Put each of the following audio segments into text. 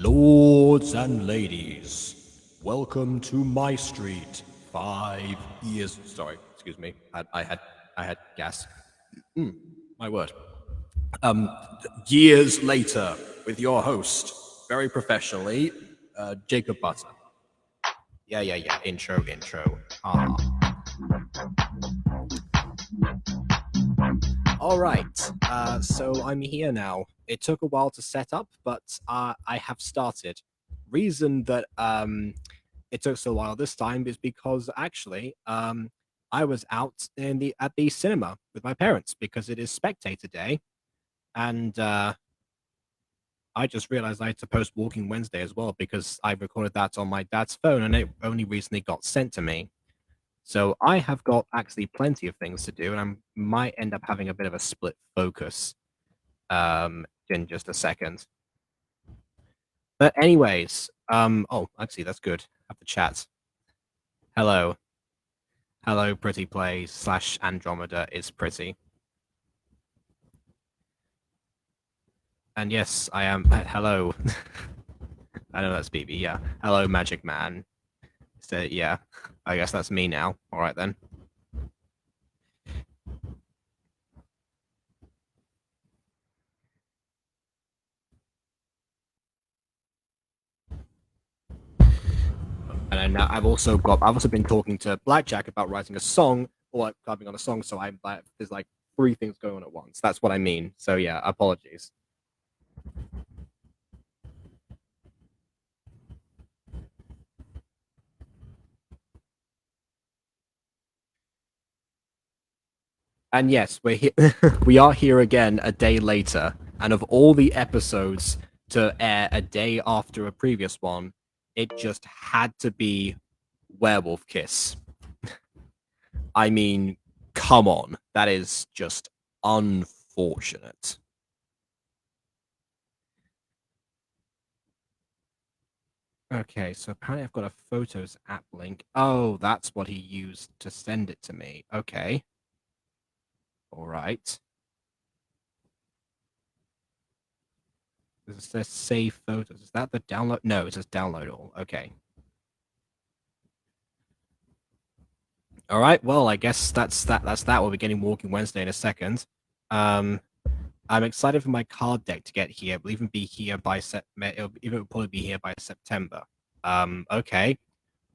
Lords and ladies, welcome to MyStreet. 5 years. Sorry, excuse me. I had gas. My word. Years later, with your host, very professionally, Jacob Butter. Yeah. Intro. All right. So I'm here now. It took a while to set up, but I have started. Reason that it took so while this time is because actually I was out at the cinema with my parents because it is Spectator Day, and I just realized I had to post Walking Wednesday as well because I recorded that on my dad's phone and it only recently got sent to me. So I have got actually plenty of things to do, and I might end up having a bit of a split focus in just a second. But anyways, oh, actually, that's good. Have the chat. Hello. Hello, Pretty Play / Andromeda is pretty. And yes, I am. Hello. I know that's BB, yeah. Hello, Magic Man. So, yeah, I guess that's me now. All right, then. And now I've also been talking to Blackjack about writing a song or like clubbing on a song. So there's like 3 things going on at once. That's what I mean. So yeah, apologies. And yes, we're here. We are here again a day later. And of all the episodes to air a day after a previous one, it just had to be Werewolf Kiss. I mean, come on. That is just unfortunate. Okay, so apparently I've got a Photos app link. Oh, that's what he used to send it to me. Okay. All right. Does it say save photos? Is that the download? No, it says download all. Okay. All right. Well, I guess that's that. We'll be getting Walking Wednesday in a second. I'm excited for my card deck to get here. It'll even be here by it'll probably be here by September. Okay.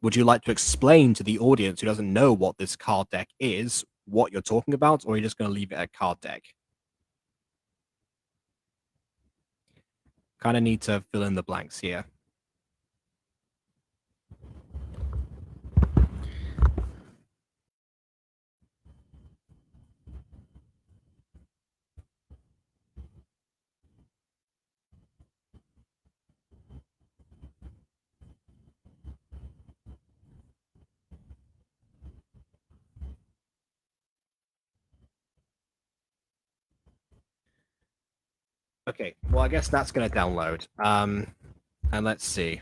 Would you like to explain to the audience who doesn't know what this card deck is, what you're talking about, or are you just going to leave it at card deck? Kind of need to fill in the blanks here. Okay, well, I guess that's going to download. And let's see.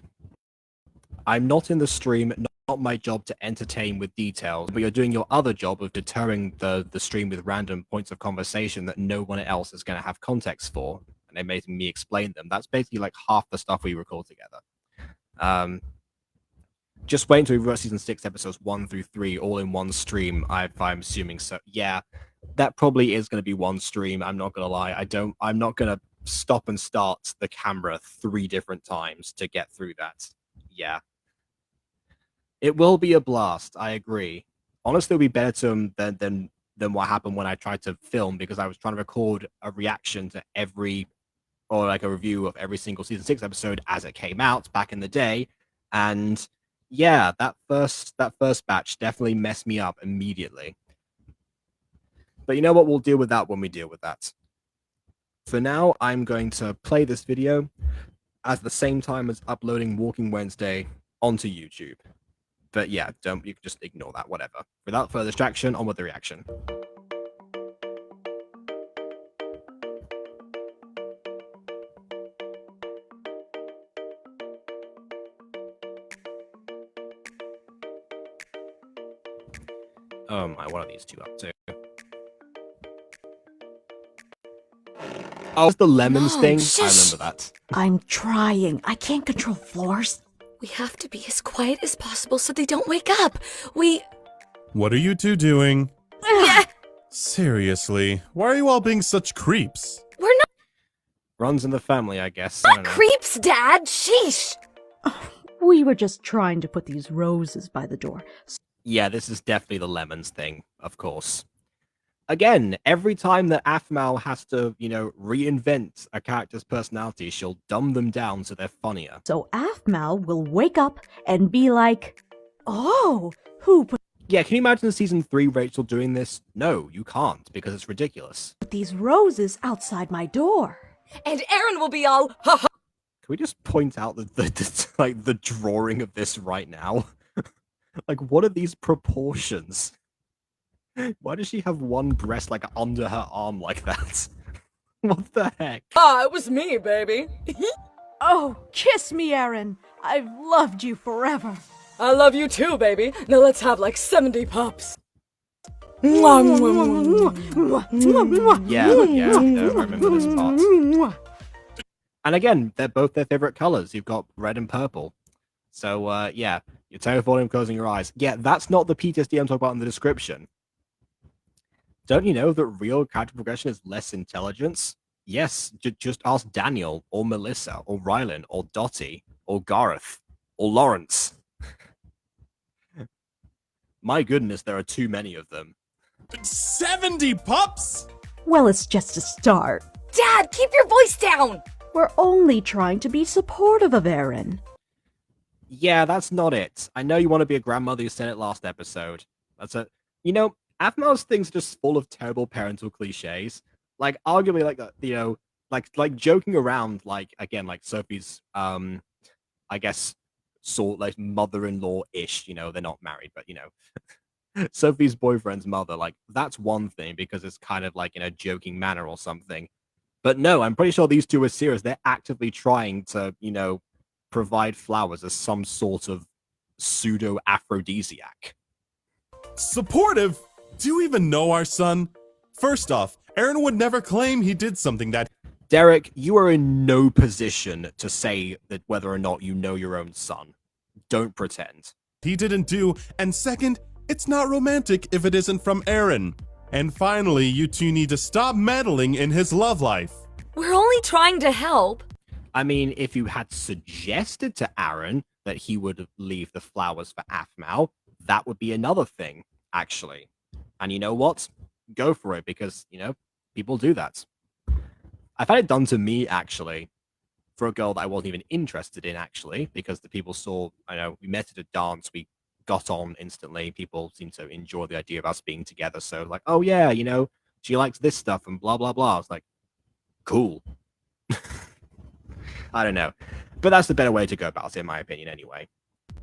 I'm not in the stream, not my job to entertain with details, but you're doing your other job of deterring the stream with random points of conversation that no one else is going to have context for, and they're making me explain them. That's basically like half the stuff we record together. Just wait until we reverse season 6 episodes 1 through 3 all in one stream. I'm assuming so. Yeah, that probably is going to be one stream. I'm not going to lie. I'm not going to stop and start the camera 3 different times to get through that. Yeah. It will be a blast. I agree. Honestly, it'll be better than what happened when I tried to film because I was trying to record a reaction to every or like a review of every single season 6 episode as it came out back in the day, and yeah, that first batch definitely messed me up immediately. But you know what? We'll deal with that when we deal with that. For now, I'm going to play this video at the same time as uploading Walking Wednesday onto YouTube. But yeah, you can just ignore that, whatever. Without further distraction, on with the reaction. Oh my, what are these two up to? Oh, it's the lemons Mom, thing. shush. I remember that. I'm trying. I can't control floors. We have to be as quiet as possible so they don't wake up. What are you two doing? Yeah, Seriously, why are you all being such creeps? we're not Runs in the family, I guess. I don't know. creeps, Dad. Sheesh. We were just trying to put these roses by the door. Yeah, this is definitely the lemons thing, of course. Again, every time that Aphmau has to, reinvent a character's personality, she'll dumb them down so they're funnier. So Aphmau will wake up and be like, "Oh, who put Yeah, can you imagine season 3 Rachel doing this? No, you can't, because it's ridiculous. these roses outside my door?" And Aaron will be all, ha ha. Can we just point out the drawing of this right now? Like, what are these proportions? Why does she have one breast like under her arm like that? What the heck? Ah, it was me, baby. Oh, kiss me, Aaron. I've loved you forever. I love you too, baby. Now let's have like 70 pups. Mwah, mwah, mwah. Yeah, no, I remember this part. And again, they're both their favorite colors. You've got red and purple. So, yeah, you're terrifying closing your eyes. Yeah, that's not the PTSD I'm talking about in the description. Don't you know that real character progression is less intelligence? Yes, just ask Daniel, or Melissa, or Rylan, or Dottie, or Gareth, or Lawrence. My goodness, there are too many of them. 70 pups? Well, it's just a start. Dad, keep your voice down. We're only trying to be supportive of Aaron. Yeah, that's not it. I know you want to be a grandmother, you said it last episode. That's it. Aphmau's things are just full of terrible parental cliches. Like, arguably, like joking around, like Sophie's, I guess, sort like mother-in-law-ish. They're not married, but Sophie's boyfriend's mother. Like, that's one thing because it's kind of like in a joking manner or something. But no, I'm pretty sure these two are serious. They're actively trying to, provide flowers as some sort of pseudo aphrodisiac. Supportive? Do you even know our son? First off, Aaron would never claim he did something that... Derek, you are in no position to say that whether or not you know your own son. Don't pretend. he didn't do, and second, it's not romantic if it isn't from Aaron. And finally, you two need to stop meddling in his love life. We're only trying to help. I mean, if you had suggested to Aaron that he would leave the flowers for Aphmau, that would be another thing, actually. And you know what? Go for it, because, people do that. I've had it done to me, actually, for a girl that I wasn't even interested in, actually, because the people saw, we met at a dance, we got on instantly, people seemed to enjoy the idea of us being together, so like, oh yeah, she likes this stuff and blah, blah, blah. I was like, cool. I don't know. But that's the better way to go about it, in my opinion, anyway.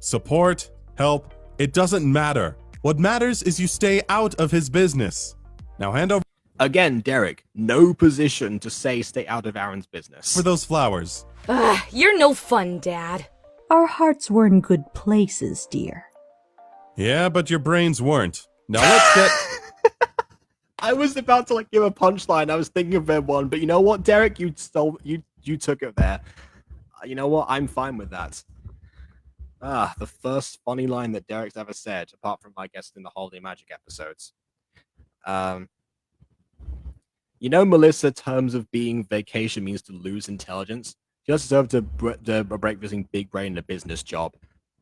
Support, help, it doesn't matter. What matters is you stay out of his business. Now hand over... Again, Derek, no position to say stay out of Aaron's business. for those flowers. Ugh, you're no fun, Dad. Our hearts were in good places, dear. Yeah, but your brains weren't. Now let's get... I was about to give a punchline. I was thinking of one, but you know what, Derek? You took it there. You know what? I'm fine with that. The first funny line that Derek's ever said, apart from, I guess, in the Holiday Magic episodes. Melissa, terms of being vacation means to lose intelligence. She does deserve to break between big brain and a business job.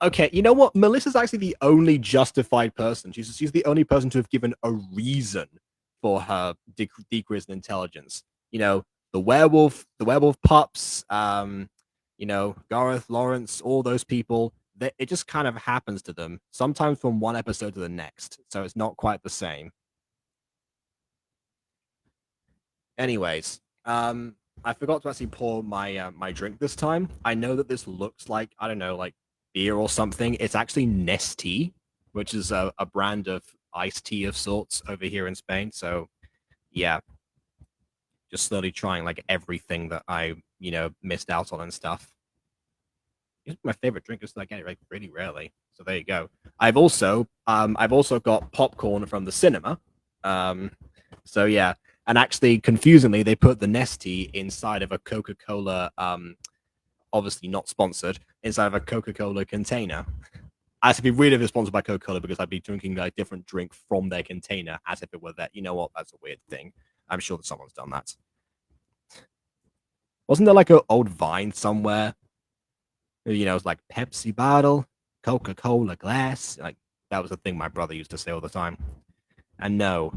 Okay, you know what? Melissa's actually the only justified person. She's the only person to have given a reason for her decrease in intelligence. The werewolf pups, Gareth, Lawrence, all those people. It just kind of happens to them, sometimes from one episode to the next. So it's not quite the same. Anyways, I forgot to actually pour my drink this time. I know that this looks like, I don't know, like beer or something. It's actually Nestea, which is a brand of iced tea of sorts over here in Spain. So, yeah, just slowly trying everything that I missed out on and stuff. It's my favorite drink, just I get it really rarely. So there you go. I've also got popcorn from the cinema. So yeah. And actually, confusingly, they put the Nestea inside of a Coca-Cola, obviously not sponsored, inside of a Coca-Cola container. As to be weird if it's sponsored by Coca-Cola, because I'd be drinking a different drink from their container as if it were that. You know what? That's a weird thing. I'm sure that someone's done that. Wasn't there like an old Vine somewhere? You know, it's like Pepsi bottle, Coca-Cola glass. Like that was a thing my brother used to say all the time. And no,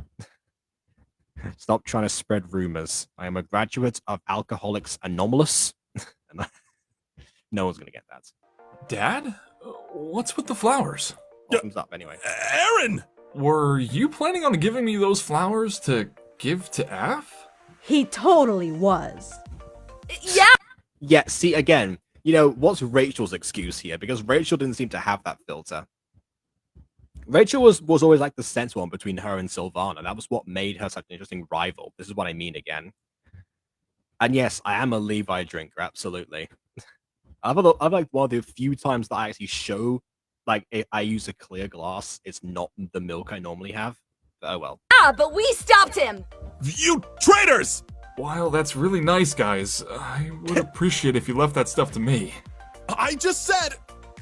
stop trying to spread rumors. I am a graduate of Alcoholics Anonymous. No one's gonna get that. Dad? What's with the flowers? What comes up anyway? Aaron! Were you planning on giving me those flowers to give to Af? He totally was. Yeah! Yeah, see, again, you know, what's Rachel's excuse here? Because Rachel didn't seem to have that filter. Rachel was always like the sense one between her and Sylvana. That was what made her such an interesting rival. This is what I mean again. And yes, I am a Levi drinker, absolutely. I've like one of the few times that I actually show, like, I use a clear glass. It's not the milk I normally have. But oh well. Ah, but we stopped him! You traitors! While that's really nice, guys, I would appreciate if you left that stuff to me. I just said...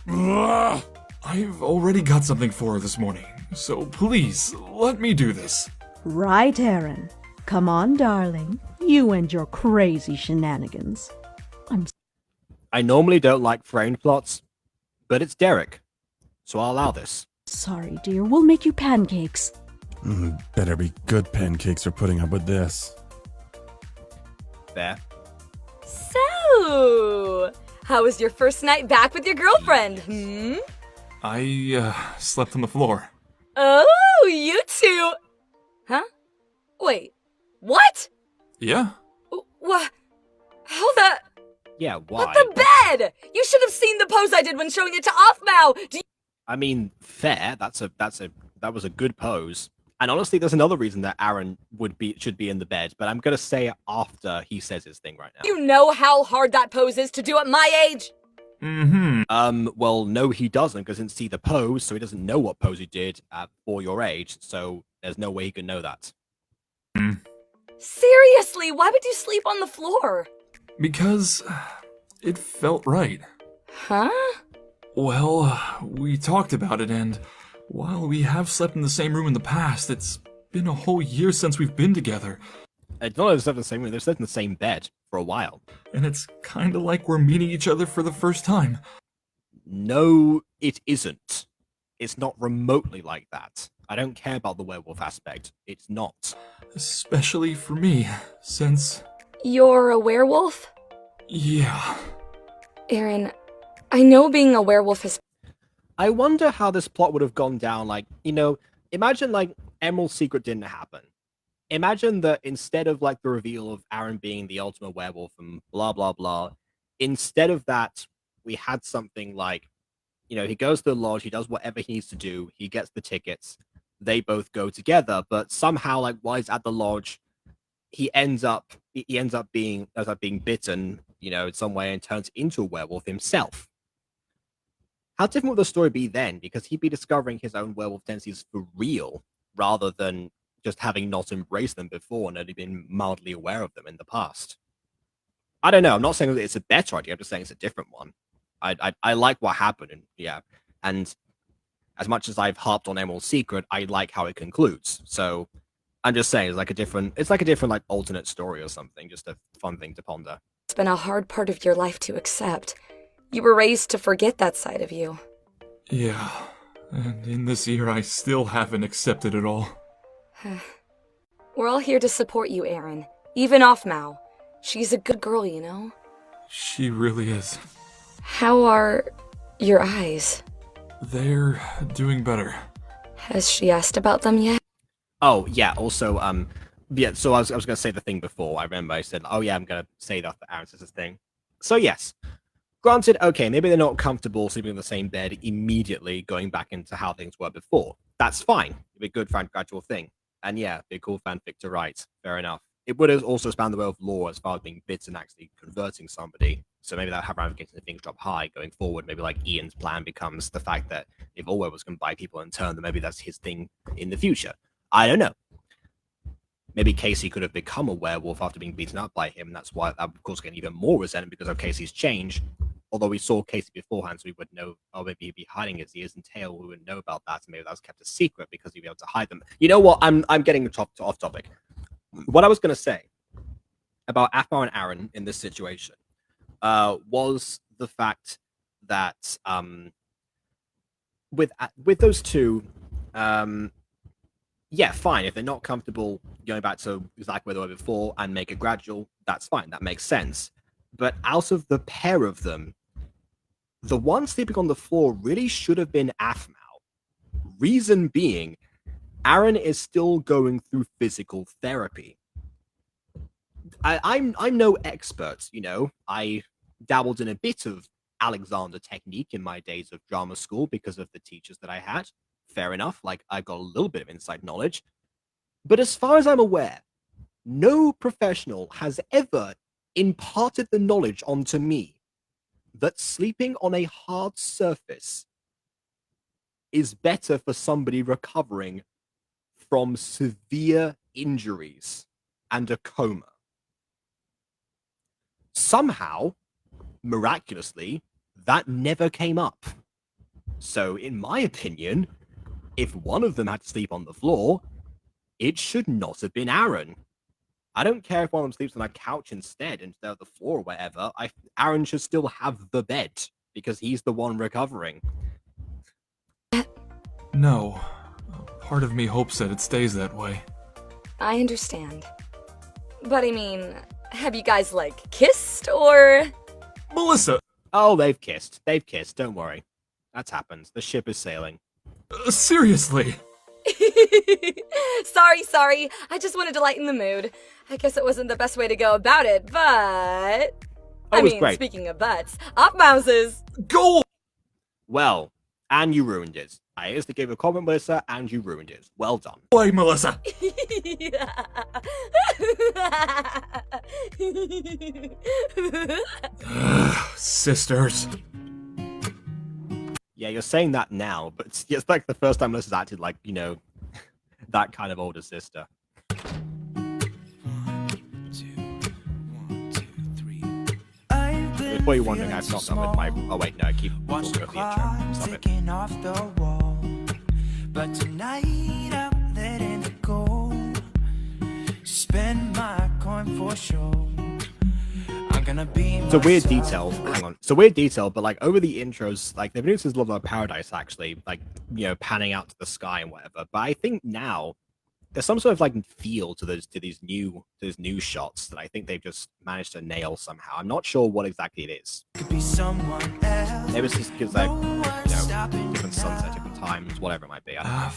Ugh. I've already got something for her this morning, so please, let me do this. Right, Aaron. Come on, darling. You and your crazy shenanigans. I normally don't like framed plots, but it's Derek, so I'll allow this. Sorry, dear. We'll make you pancakes. Better be good pancakes for putting up with this. There. So, how was your first night back with your girlfriend, I, slept on the floor. Oh, you two! Huh? Wait, what? Yeah? What? How the... Yeah, why? But the bed! You should have seen the pose I did when showing it to Offmao! I mean, fair. That was a good pose. And honestly, there's another reason that Aaron should be in the bed, but I'm gonna say it after he says his thing right now. You know how hard that pose is to do at my age? Well, no, he doesn't, because he didn't see the pose, so he doesn't know what pose he did for your age, so there's no way he can know that. Seriously, why would you sleep on the floor? Because it felt right. Huh? Well, we talked about it, and while we have slept in the same room in the past, it's been a whole year since we've been together. It's not like they've slept in the same room, they've slept in the same bed for a while. And it's kinda like we're meeting each other for the first time. No, it isn't. It's not remotely like that. I don't care about the werewolf aspect. It's not. Especially for me, since... You're a werewolf? Yeah. Aaron, I know being a werewolf is... I wonder how this plot would have gone down. Like, you know, imagine like Emerald's secret didn't happen. Imagine that instead of like the reveal of Aaron being the ultimate werewolf and blah, blah, blah, instead of that, we had something like, you know, he goes to the lodge, he does whatever he needs to do, he gets the tickets, they both go together, but somehow, like, while he's at the lodge, he ends up being bitten, you know, in some way and turns into a werewolf himself. How different would the story be then? Because he'd be discovering his own werewolf tendencies for real, rather than just having not embraced them before and only been mildly aware of them in the past. I don't know. I'm not saying that it's a better idea. I'm just saying it's a different one. I like what happened, and yeah. And as much as I've harped on Emerald's secret, I like how it concludes. So I'm just saying it's like a different like alternate story or something. Just a fun thing to ponder. It's been a hard part of your life to accept. You were raised to forget that side of you. Yeah. And in this year, I still haven't accepted it all. We're all here to support you, Aaron. Even Offmao. She's a good girl, you know? She really is. How are your eyes? They're doing better. Has she asked about them yet? Oh, yeah, also, yeah, so I was going to say the thing before. I remember I said, oh, yeah, I'm going to say that Aaron says this thing. So, yes. Granted, okay, maybe they're not comfortable sleeping in the same bed immediately going back into how things were before. That's fine. It'd be a good gradual thing. And yeah, be a cool fanfic to write. Fair enough. It would have also spanned the world of lore as far as being bitten and actually converting somebody. So maybe that'll have ramifications if things drop high going forward. Maybe like Ian's plan becomes the fact that if all werewolves can buy people in turn, then maybe that's his thing in the future. I don't know. Maybe Casey could have become a werewolf after being beaten up by him, and that's why, of course, getting even more resentment because of Casey's change. Although we saw Casey beforehand, so we would know, or maybe he'd be hiding his ears and tail, we wouldn't know about that, and maybe that was kept a secret because he'd be able to hide them. You know what? I'm getting off topic. What I was going to say about Aphmau and Aaron in this situation was the fact that with those two, yeah, fine. If they're not comfortable going back to exactly where they were before and make it gradual, that's fine. That makes sense. But out of the pair of them, the one sleeping on the floor really should have been Aphmau. Reason being, Aaron is still going through physical therapy. I'm no expert, you know. I dabbled in a bit of Alexander technique in my days of drama school because of the teachers that I had. Fair enough, like I got a little bit of inside knowledge. But as far as I'm aware, no professional has ever imparted the knowledge onto me that sleeping on a hard surface is better for somebody recovering from severe injuries and a coma. Somehow, miraculously, that never came up. So, in my opinion, if one of them had to sleep on the floor, it should not have been Aaron. I don't care if one of them sleeps on a couch instead of the floor or whatever. Aaron should still have the bed because he's the one recovering. No. Part of me hopes that it stays that way. I understand. But I mean, have you guys, like, kissed, or? Melissa! Oh, they've kissed. They've kissed. Don't worry. That's happened. The ship is sailing. Seriously! Sorry. I just wanted to lighten the mood. I guess it wasn't the best way to go about it, but... I mean, great. Speaking of butts, up mouses! Go! Well, and you ruined it. I instantly gave a comment, Melissa, and you ruined it. Well done. Wait, Melissa! Sisters. Yeah, you're saying that now, but it's like the first time Melissa's acted like, you know, that kind of older sister. Before you're wondering, I've not done with my... Oh, wait, no, I keep talking about the intro. Stop it. Off the wall. But tonight I'm letting it go. Spend my coin for sure. I'm gonna be It's a weird detail. Hang on. It's a weird detail, but like over the intros, like they've used this Love of Paradise actually, like, you know, panning out to the sky and whatever. But I think now there's some sort of like feel to these new shots that I think they've just managed to nail somehow. I'm not sure what exactly it is. could be someone else. Maybe it's just because like, you know, different sunsets, different times, whatever it might be. I don't know.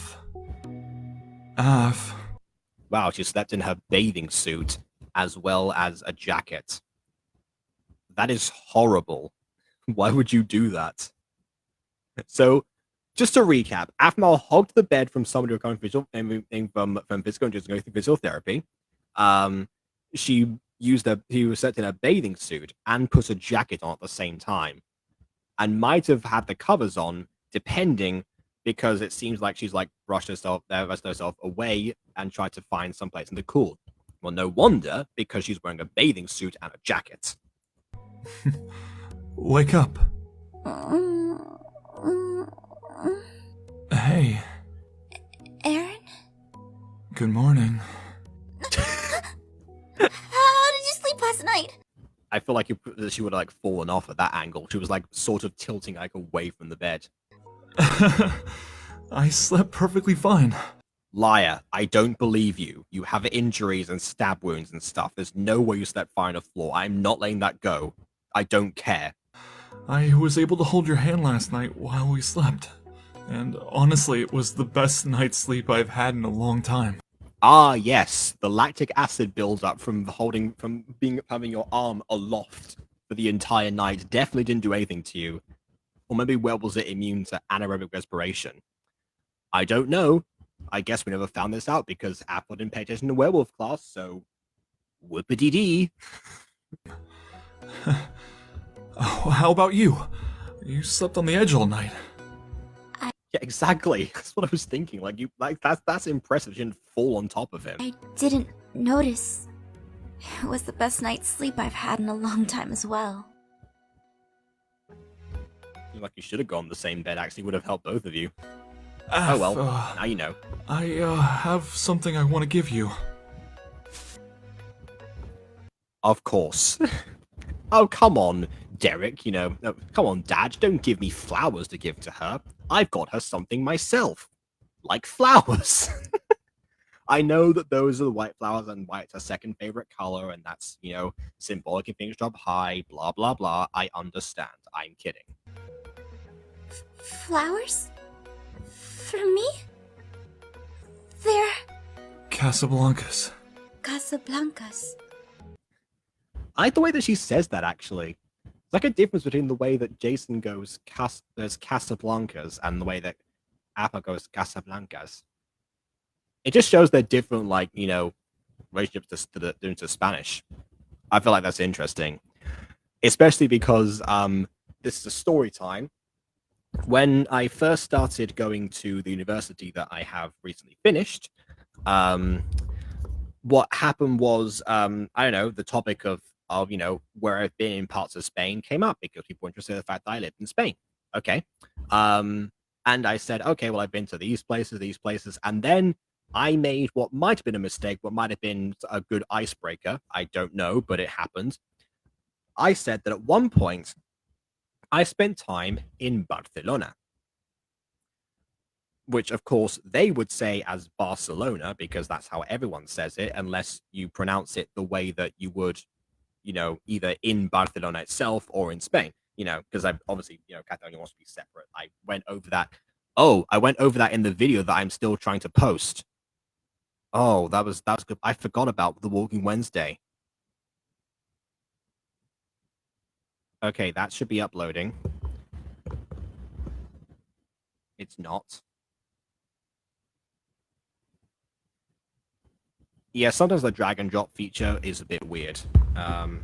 Af. Wow, she slept in her bathing suit as well as a jacket. That is horrible. Why would you do that? So, just to recap, Aphmau hogged the bed from somebody recovering from physical injuries and going through physical therapy. He was set in a bathing suit and put a jacket on at the same time, and might have had the covers on, depending, because it seems like she's like brushed herself away and tried to find someplace in the cool. Well, no wonder, because she's wearing a bathing suit and a jacket. Wake up. Hey. Aaron? Good morning. How did you sleep last night? I feel like she would have like fallen off at that angle. She was like sort of tilting like away from the bed. I slept perfectly fine. Liar, I don't believe you. You have injuries and stab wounds and stuff. There's no way you slept fine on the floor. I'm not letting that go. I don't care. I was able to hold your hand last night while we slept. And honestly, it was the best night's sleep I've had in a long time. Ah, yes. The lactic acid buildup from having your arm aloft for the entire night definitely didn't do anything to you. Or maybe where was it immune to anaerobic respiration? I don't know. I guess we never found this out because Apple didn't pay attention to werewolf class, so whoopity-dee. Oh, how about you? You slept on the edge all night. Yeah, exactly. That's what I was thinking. Like that's impressive. You didn't fall on top of him. I didn't notice. It was the best night's sleep I've had in a long time as well. Seems like you should have gone the same bed, actually would have helped both of you. F, Oh well, now you know. I have something I want to give you. Of course. Oh, come on, Derek, no, come on, Dad, don't give me flowers to give to her. I've got her something myself. Like flowers. I know that those are the white flowers and white's her second favorite color, and that's, symbolic if things drop high, blah, blah, blah. I understand. I'm kidding. Flowers? For me? They're Casablancas. Casablancas. I like the way that she says that, actually. It's like a difference between the way that Jason goes there's Casablancas and the way that Appa goes Casablancas. It just shows their different, relationships to Spanish. I feel like that's interesting. Especially because this is a story time. When I first started going to the university that I have recently finished, what happened was, the topic of where I've been in parts of Spain came up because people were interested in the fact that I lived in Spain. Okay. And I said, okay, well, I've been to these places, and then I made what might have been a mistake, what might have been a good icebreaker. I don't know, but it happened. I said that at one point, I spent time in Barcelona, which, of course, they would say as Barcelona because that's how everyone says it, unless you pronounce it the way that you would, either in Barcelona itself or in Spain, because I've obviously, Catalonia wants to be separate. I went over that. Oh, I went over that in the video that I'm still trying to post. Oh, that was good. I forgot about the Walking Wednesday. Okay, that should be uploading. It's not. Yeah, sometimes the drag and drop feature is a bit weird. Hang on.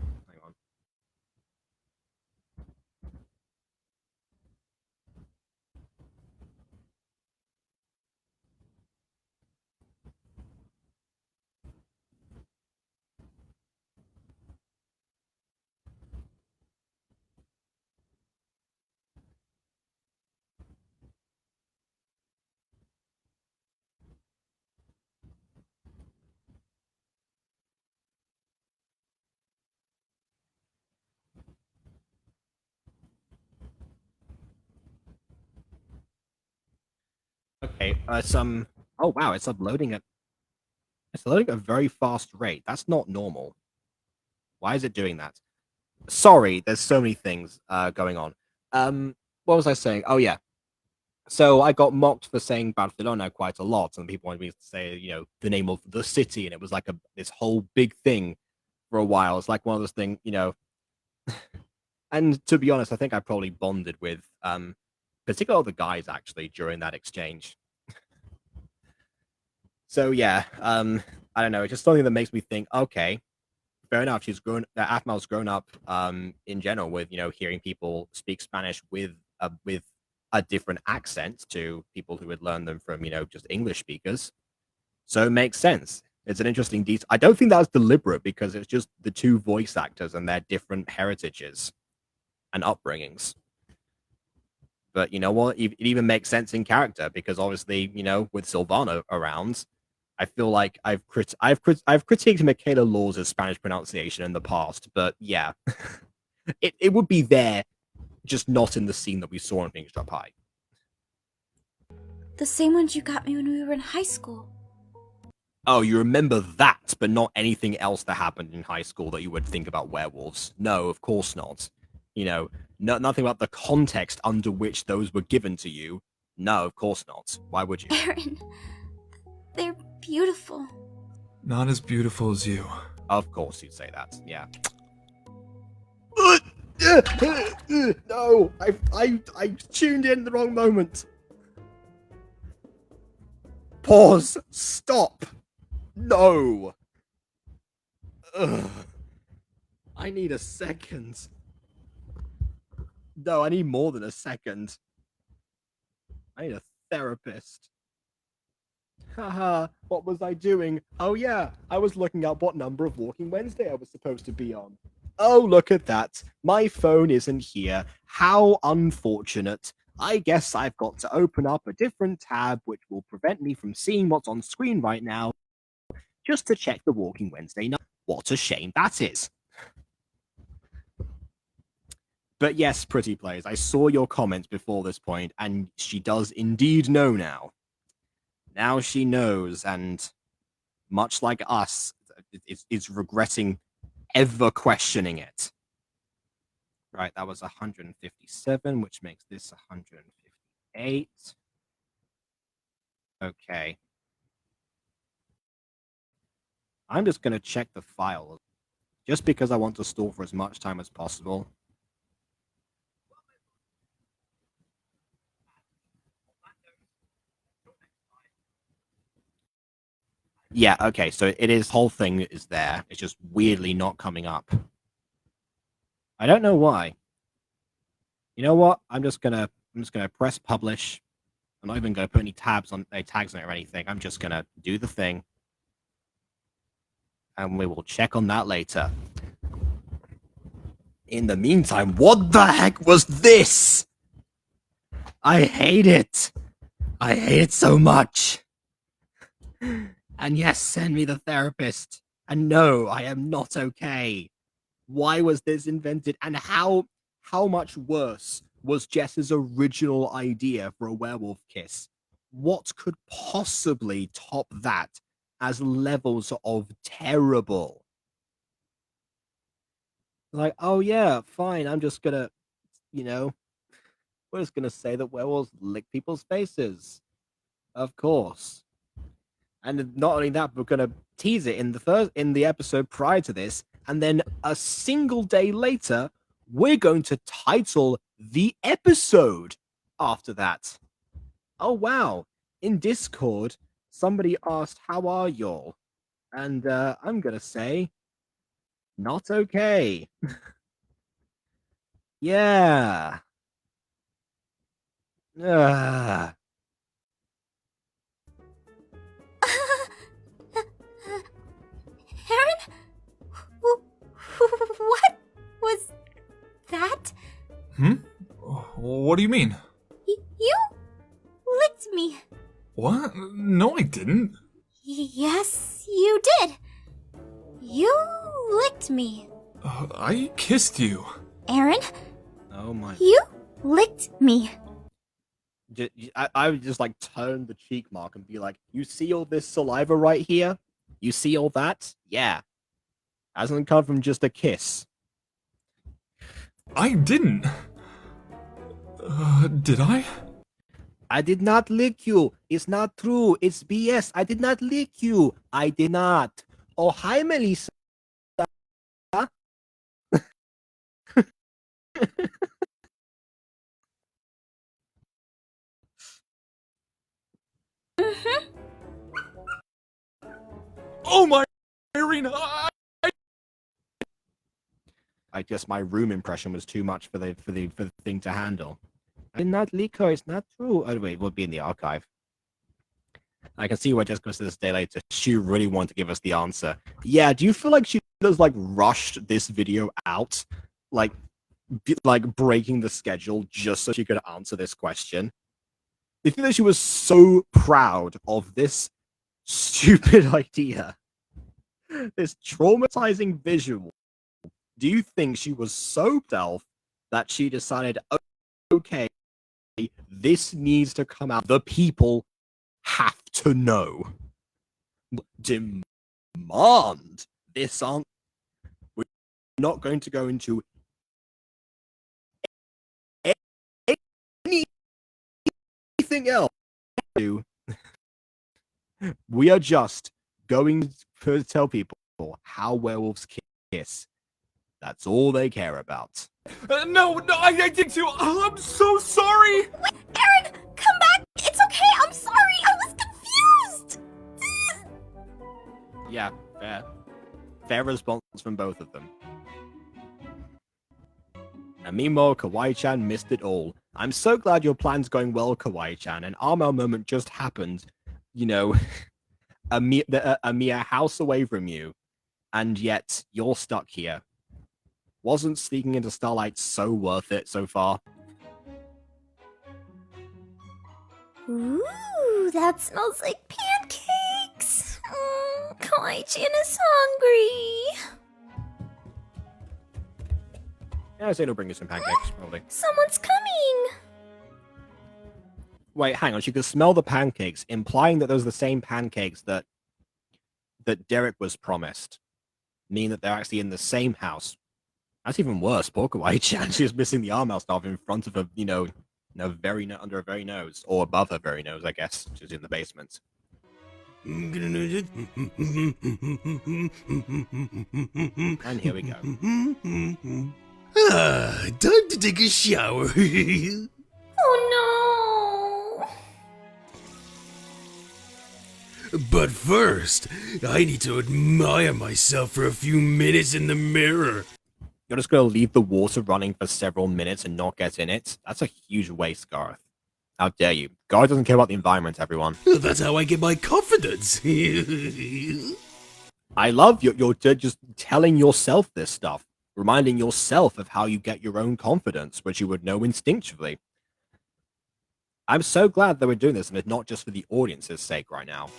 Okay, oh wow, it's uploading at a very fast rate. That's not normal. Why is it doing that? Sorry, there's so many things going on. What was I saying? Oh yeah. So I got mocked for saying Barcelona quite a lot, and people wanted me to say, the name of the city, and it was like this whole big thing for a while. It's like one of those things, And to be honest, I think I probably bonded with particularly the guys actually during that exchange. So yeah, I don't know. It's just something that makes me think, okay, fair enough. Atmal's grown up in general with hearing people speak Spanish with a different accent to people who would learn them from just English speakers. So it makes sense. It's an interesting detail. I don't think that was deliberate because it's just the two voice actors and their different heritages and upbringings. But you know what? It even makes sense in character because obviously, with Silvano around, I feel like I've critiqued Michaela Laws' Spanish pronunciation in the past, but yeah, it would be there, just not in the scene that we saw in Things Drop High. The same ones you got me when we were in high school. Oh, you remember that, but not anything else that happened in high school that you would think about werewolves. No, of course not. Nothing about the context under which those were given to you. No, of course not. Why would you? Aaron, they're beautiful. Not as beautiful as you. Of course you'd say that, yeah. No, I tuned in the wrong moment. Pause. Stop. No. Ugh. I need a second. No, I need more than a second. I need a therapist. Haha, what was I doing? Oh yeah, I was looking up what number of Walking Wednesday I was supposed to be on. Oh, look at that. My phone isn't here. How unfortunate. I guess I've got to open up a different tab which will prevent me from seeing what's on screen right now just to check the Walking Wednesday number. What a shame that is. But yes, Pretty Plays, I saw your comment before this point, and she does indeed know now. Now she knows, and much like us, is regretting ever questioning it. Right, that was 157, which makes this 158. Okay. I'm just going to check the file, just because I want to stall for as much time as possible. Yeah, okay, so it is, whole thing is there. It's just weirdly not coming up. I don't know why. You know what? I'm just gonna press publish. I'm not even gonna put any tags on it or anything. I'm just gonna do the thing. And we will check on that later. In the meantime, what the heck was this? I hate it. I hate it so much. And yes, send me the therapist. And no, I am not okay. Why was this invented? And how much worse was Jess's original idea for a werewolf kiss? What could possibly top that as levels of terrible? Like, oh yeah, fine, I'm just gonna, we're just gonna say that werewolves lick people's faces. Of course. And not only that, we're gonna tease it in the episode prior to this, and then a single day later, we're going to title the episode after that. Oh wow. In Discord, somebody asked, how are y'all? And I'm gonna say, not okay. Yeah. Ugh. Aaron? What was that? What do you mean? You licked me. What? No, I didn't. Yes, you did. You licked me. I kissed you. Aaron, Oh my. you licked me. I would just like turn the cheek mark and be like, you see all this saliva right here? You see all that? Yeah. Hasn't come from just a kiss. I didn't. Did I? I did not lick you. It's not true. It's BS. I did not lick you. I did not. Oh, hi, Melissa. Oh my, Irina! I guess my room impression was too much for the thing to handle. I did not lick her. It's not true. Oh wait, it will be in the archive. I can see why Jessica said this day later. She really wanted to give us the answer. Yeah, do you feel like she just like rushed this video out, like breaking the schedule just so she could answer this question? Do you think that she was so proud of this stupid idea, this traumatizing visual? Do you think she was so self that she decided, okay, this needs to come out? The people have to know. Demand this answer. We're not going to go into anything else. We are just going to tell people how werewolves kiss. That's all they care about. No, I did too. Oh, I'm so sorry. Wait, Aaron, come back. It's okay. I'm sorry. I was confused. Yeah, fair. Fair response from both of them. And meanwhile, Kawaii-chan missed it all. I'm so glad your plan's going well, Kawaii-chan. An Armel moment just happened you know, a mere house away from you, and yet you're stuck here. Wasn't sneaking into Starlight so worth it so far? Ooh, that smells like pancakes. Kawaii-chan is hungry. Yeah, I say no, bring you some pancakes, probably. Someone's coming. Wait, hang on. She could smell the pancakes, implying that those are the same pancakes that Derek was promised, meaning that they're actually in the same house. That's even worse. Poor Kawaii-chan. She's missing the arm stuff in front of her, under her very nose, or above her very nose, I guess. She's in the basement. And here we go. Time to take a shower. Oh no! But first, I need to admire myself for a few minutes in the mirror. You're just going to leave the water running for several minutes and not get in it? That's a huge waste, Garth. How dare you? Garth doesn't care about the environment, everyone. That's how I get my confidence. I love you're just telling yourself this stuff, reminding yourself of how you get your own confidence, which you would know instinctively. I'm so glad that we're doing this, and it's not just for the audience's sake right now.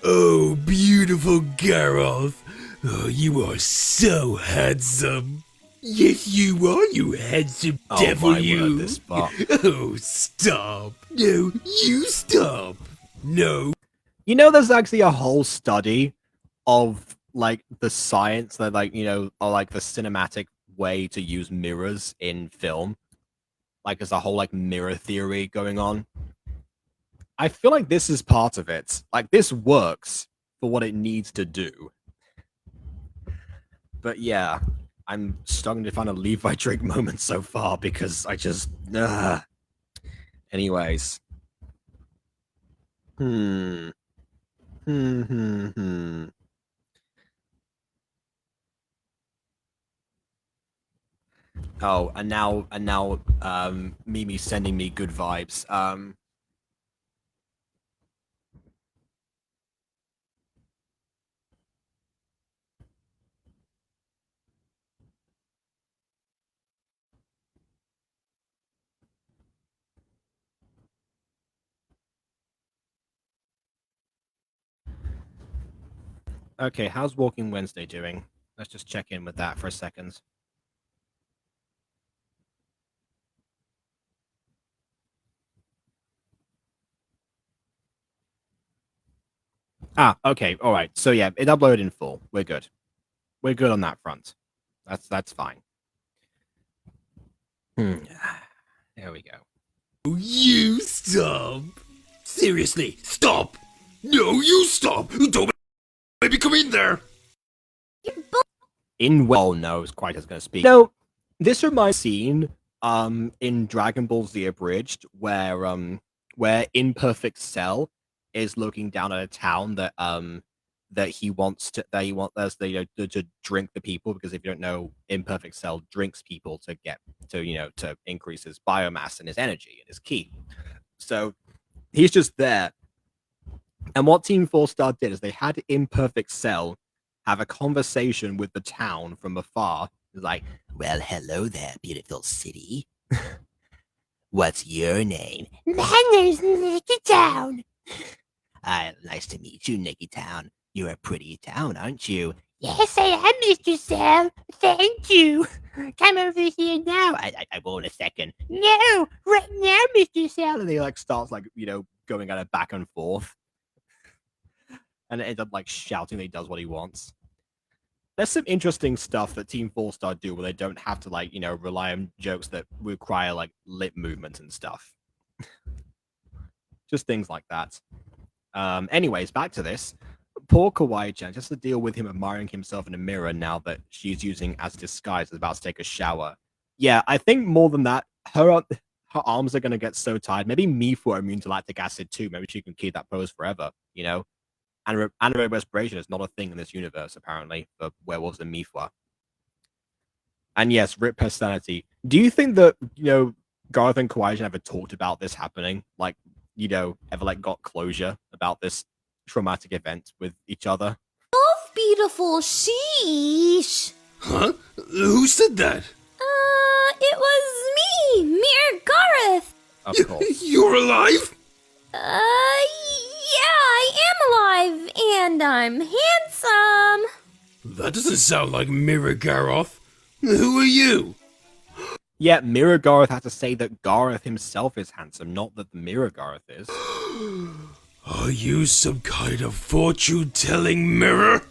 Oh, beautiful Geralt. Oh, you are so handsome. Yes, you are, you handsome devil, you. Word, this part. Oh, stop. No, you stop. No. You know, there's actually a whole study of, like, the science that, like, or, like, the cinematic way to use mirrors in film. Like, there's a whole, like, mirror theory going on. I feel like this is part of it. Like, this works for what it needs to do. But yeah, I'm struggling to find a Levi Drake moment so far because I just... Anyways. Oh, and now Mimi sending me good vibes. Okay, how's Walking Wednesday doing? Let's just check in with that for a second. Okay, all right. So yeah, it uploaded in full. We're good. We're good on that front. That's fine. There we go. You stop. Seriously, stop. No, you stop. Don't maybe come in there. No, it's quite as gonna speak. No, this reminds scene in Dragon Ball Z Abridged where Imperfect Cell is looking down at a town that he wants to drink the people, because if you don't know, Imperfect Cell drinks people to increase his biomass and his energy and his ki. So he's just there. And what Team 4-Star did is they had Imperfect Cell have a conversation with the town from afar. It's like, well, hello there, beautiful city. What's your name? My name's Nicky Town. Nice to meet you, Nicky Town. You're a pretty town, aren't you? Yes, I am, Mr. Cell. Thank you. Come over here now. I will in a second. No, right now, Mr. Cell. And he starts going at it back and forth. And it ends up shouting that he does what he wants. There's some interesting stuff that Team 4-Star do where they don't have to rely on jokes that require lip movement and stuff. Just things like that. Anyways, back to this. Poor Kawaii-chan, just to deal with him admiring himself in a mirror now that she's using as a disguise as about to take a shower. Yeah, I think more than that, her arms are going to get so tired. Maybe Mifu are immune to lactic acid too. Maybe she can keep that pose forever, Anaerobic respiration is not a thing in this universe, apparently, for werewolves and Mifu. And yes, rip personality. Do you think that, Garth and Kawaii-chan ever talked about this happening? ever like got closure about this traumatic event with each other? Beautiful, sheesh. Huh? Who said that? It was me, Mir Gareth. Of course. You're alive? Yeah, I am alive, and I'm handsome. That doesn't sound like Mirror Garoth. Who are you? Yeah, Mirror Gareth had to say that Gareth himself is handsome, not that the Mirror Gareth is. Are you some kind of fortune-telling mirror?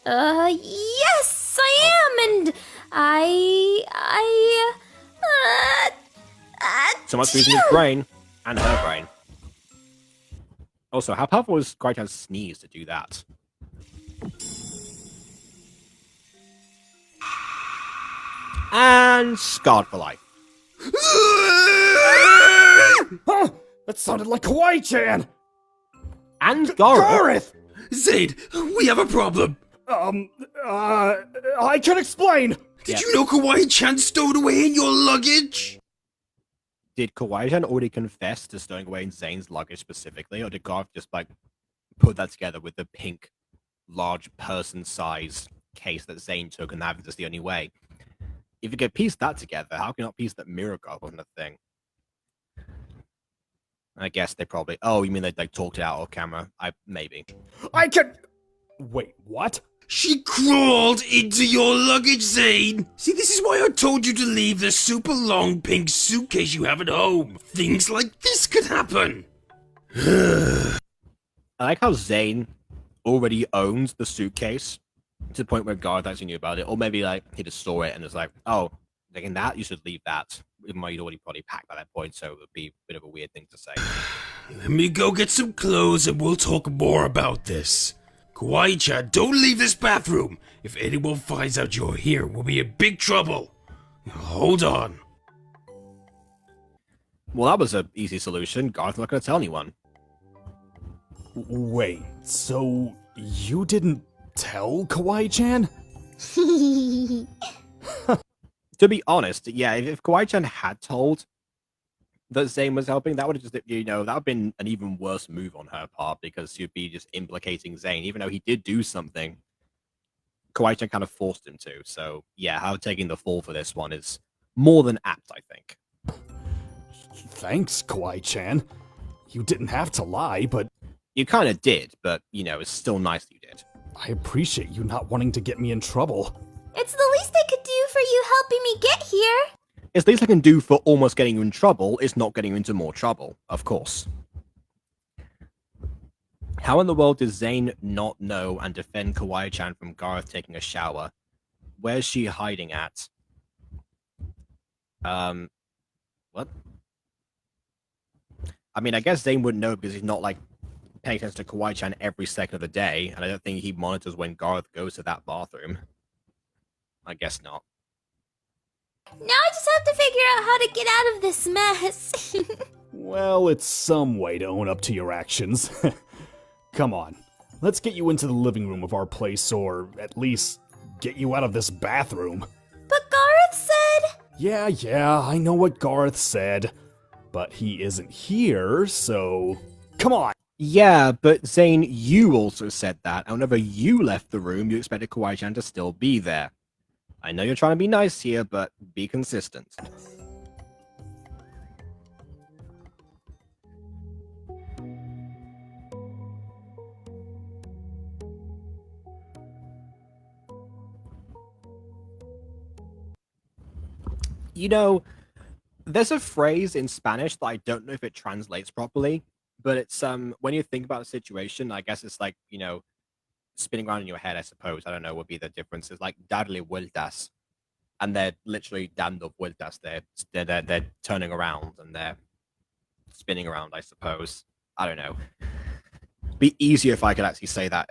Yes, I am, and Someone's losing his brain, and her brain. Also, how powerful was Grytan's sneeze to do that? And scarred for life. Huh? That sounded like Kawaii-chan! And Gareth! Zaid, we have a problem. I can explain! Did you know Kawaii-chan stowed away in your luggage? Did Kawaii-chan already confess to stowing away in Zane's luggage specifically, or did Gareth just, like, put that together with the pink, large person-sized case that Zane took, and that was the only way? If you could piece that together, how can you not piece that Mirror Garth wasn't a thing? I guess they probably... Oh, you mean they talked it out off camera? Maybe. I can... Wait, what? She crawled into your luggage, Zane! See, this is why I told you to leave the super long pink suitcase you have at home. Things like this could happen. I like how Zane already owns the suitcase to the point where Garth actually knew about it. Or maybe, like, he just saw it and was like, oh, taking that, you should leave that. Even though you'd already probably packed by that point, so it would be a bit of a weird thing to say. Let me go get some clothes and we'll talk more about this. Kawaii-chan, don't leave this bathroom. If anyone finds out you're here, we'll be in big trouble. Hold on. Well, that was an easy solution. Garth's not going to tell anyone. Wait, so you didn't tell Kawaii-chan? To be honest, yeah, if Kawaii-chan had told that Zane was helping, that would have just, that would have been an even worse move on her part, because she'd be just implicating Zane, even though he did do something. Kawaii-chan kind of forced him to, so yeah, how taking the fall for this one is more than apt, I think. Thanks, Kawaii-chan. You didn't have to lie, but... You kind of did, but, it's still nice that you did. I appreciate you not wanting to get me in trouble. It's the least I could do for you helping me get here. It's the least I can do for almost getting you in trouble is not getting you into more trouble, of course. How in the world does Zane not know and defend Kawaii-chan from Gareth taking a shower? Where's she hiding at? What? I mean, I guess Zane wouldn't know because he's not, like, paying attention to Kawaii-chan every second of the day, and I don't think he monitors when Gareth goes to that bathroom. I guess not. Now I just have to figure out how to get out of this mess. Well, it's some way to own up to your actions. Come on, let's get you into the living room of our place, or at least get you out of this bathroom. But Gareth said... Yeah, I know what Gareth said, but he isn't here, so... Come on! Yeah, but Zane, you also said that, and whenever you left the room, you expected Kawaii-chan to still be there. I know you're trying to be nice here, but be consistent. There's a phrase in Spanish that I don't know if it translates properly, but it's when you think about a situation, I guess it's like, spinning around in your head, I suppose. I don't know, would be the difference. It's like darle vueltas. And they're literally dando vueltas. They're turning around and they're spinning around, I suppose. I don't know. Be easier if I could actually say that.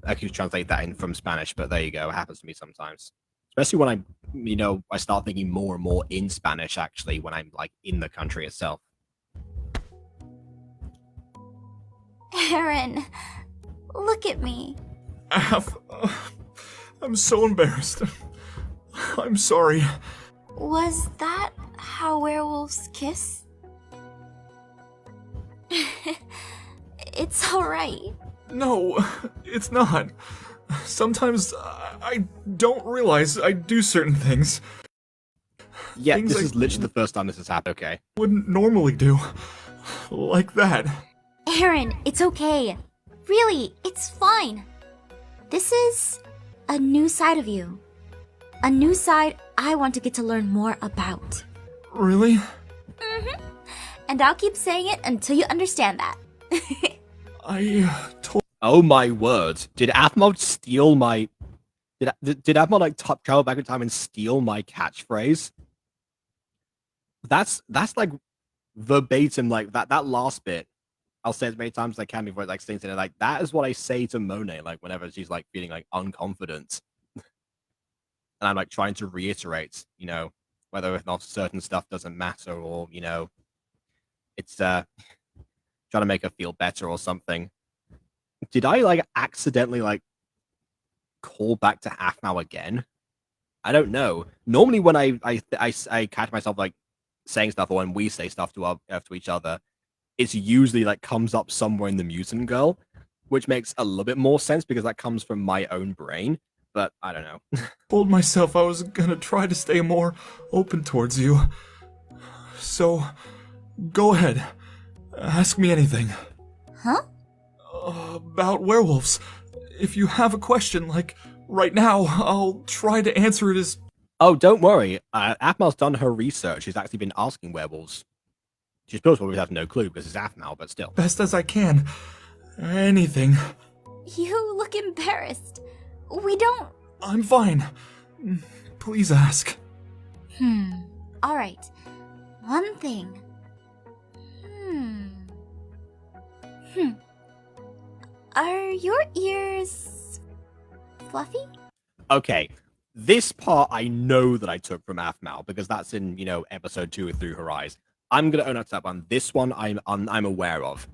I could translate that in from Spanish, but there you go. It happens to me sometimes. Especially when I start thinking more and more in Spanish, actually, when I'm, like, in the country itself. Aaron, look at me. I'm so embarrassed. I'm sorry. Was that how werewolves kiss? It's alright. No, it's not. Sometimes I don't realize I do certain things. Yeah, Things this I is literally the first time this has happened. Okay. wouldn't normally do. Like that. Aaron, it's okay. Really, it's fine. This is a new side of you. A new side I want to get to learn more about. Really? Mm-hmm. And I'll keep saying it until you understand that. I told. Oh my word! Did Athmod steal my? Did Athmod like travel back in time and steal my catchphrase? That's like verbatim, like that last bit. I'll say it as many times as I can before it like sinks in. Like that is what I say to Monet, like whenever she's like feeling like unconfident, and I'm like trying to reiterate, whether or not certain stuff doesn't matter, or it's trying to make her feel better or something. Did I like accidentally like call back to Aphmau again? I don't know. Normally when I catch myself like saying stuff, or when we say stuff to each other, it's usually like comes up somewhere in the Mutant Girl, which makes a little bit more sense because that comes from my own brain. But I don't know. Told myself I was gonna try to stay more open towards you. So, go ahead. Ask me anything. Huh? About werewolves. If you have a question, like right now, I'll try to answer it as. Oh, don't worry. Aphmau's done her research. She's actually been asking werewolves. She probably has no clue because it's Aphmau, but still. Best as I can. Anything. You look embarrassed. We don't... I'm fine. Please ask. Alright. One thing. Are your ears... fluffy? Okay. This part I know that I took from Aphmau because that's in, episode 2 of Through Her Eyes. I'm gonna own up to that one. This one I'm aware of.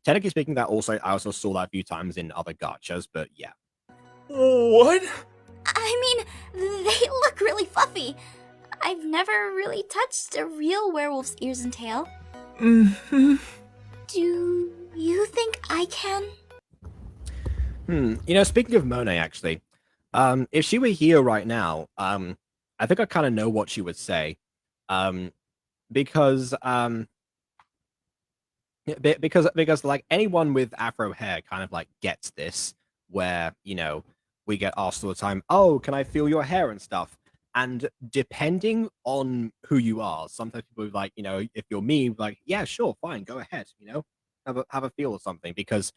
Technically speaking, I also saw that a few times in other gachas, but yeah. What? I mean, they look really fluffy. I've never really touched a real werewolf's ears and tail. Mm-hmm. Do you think I can? Speaking of Monet, actually, if she were here right now, I think I kind of know what she would say, because like anyone with afro hair kind of like gets this, where we get asked all the time, oh, can I feel your hair and stuff, and depending on who you are, sometimes people are like, if you're me, like, yeah, sure, fine, go ahead, have a feel or something, because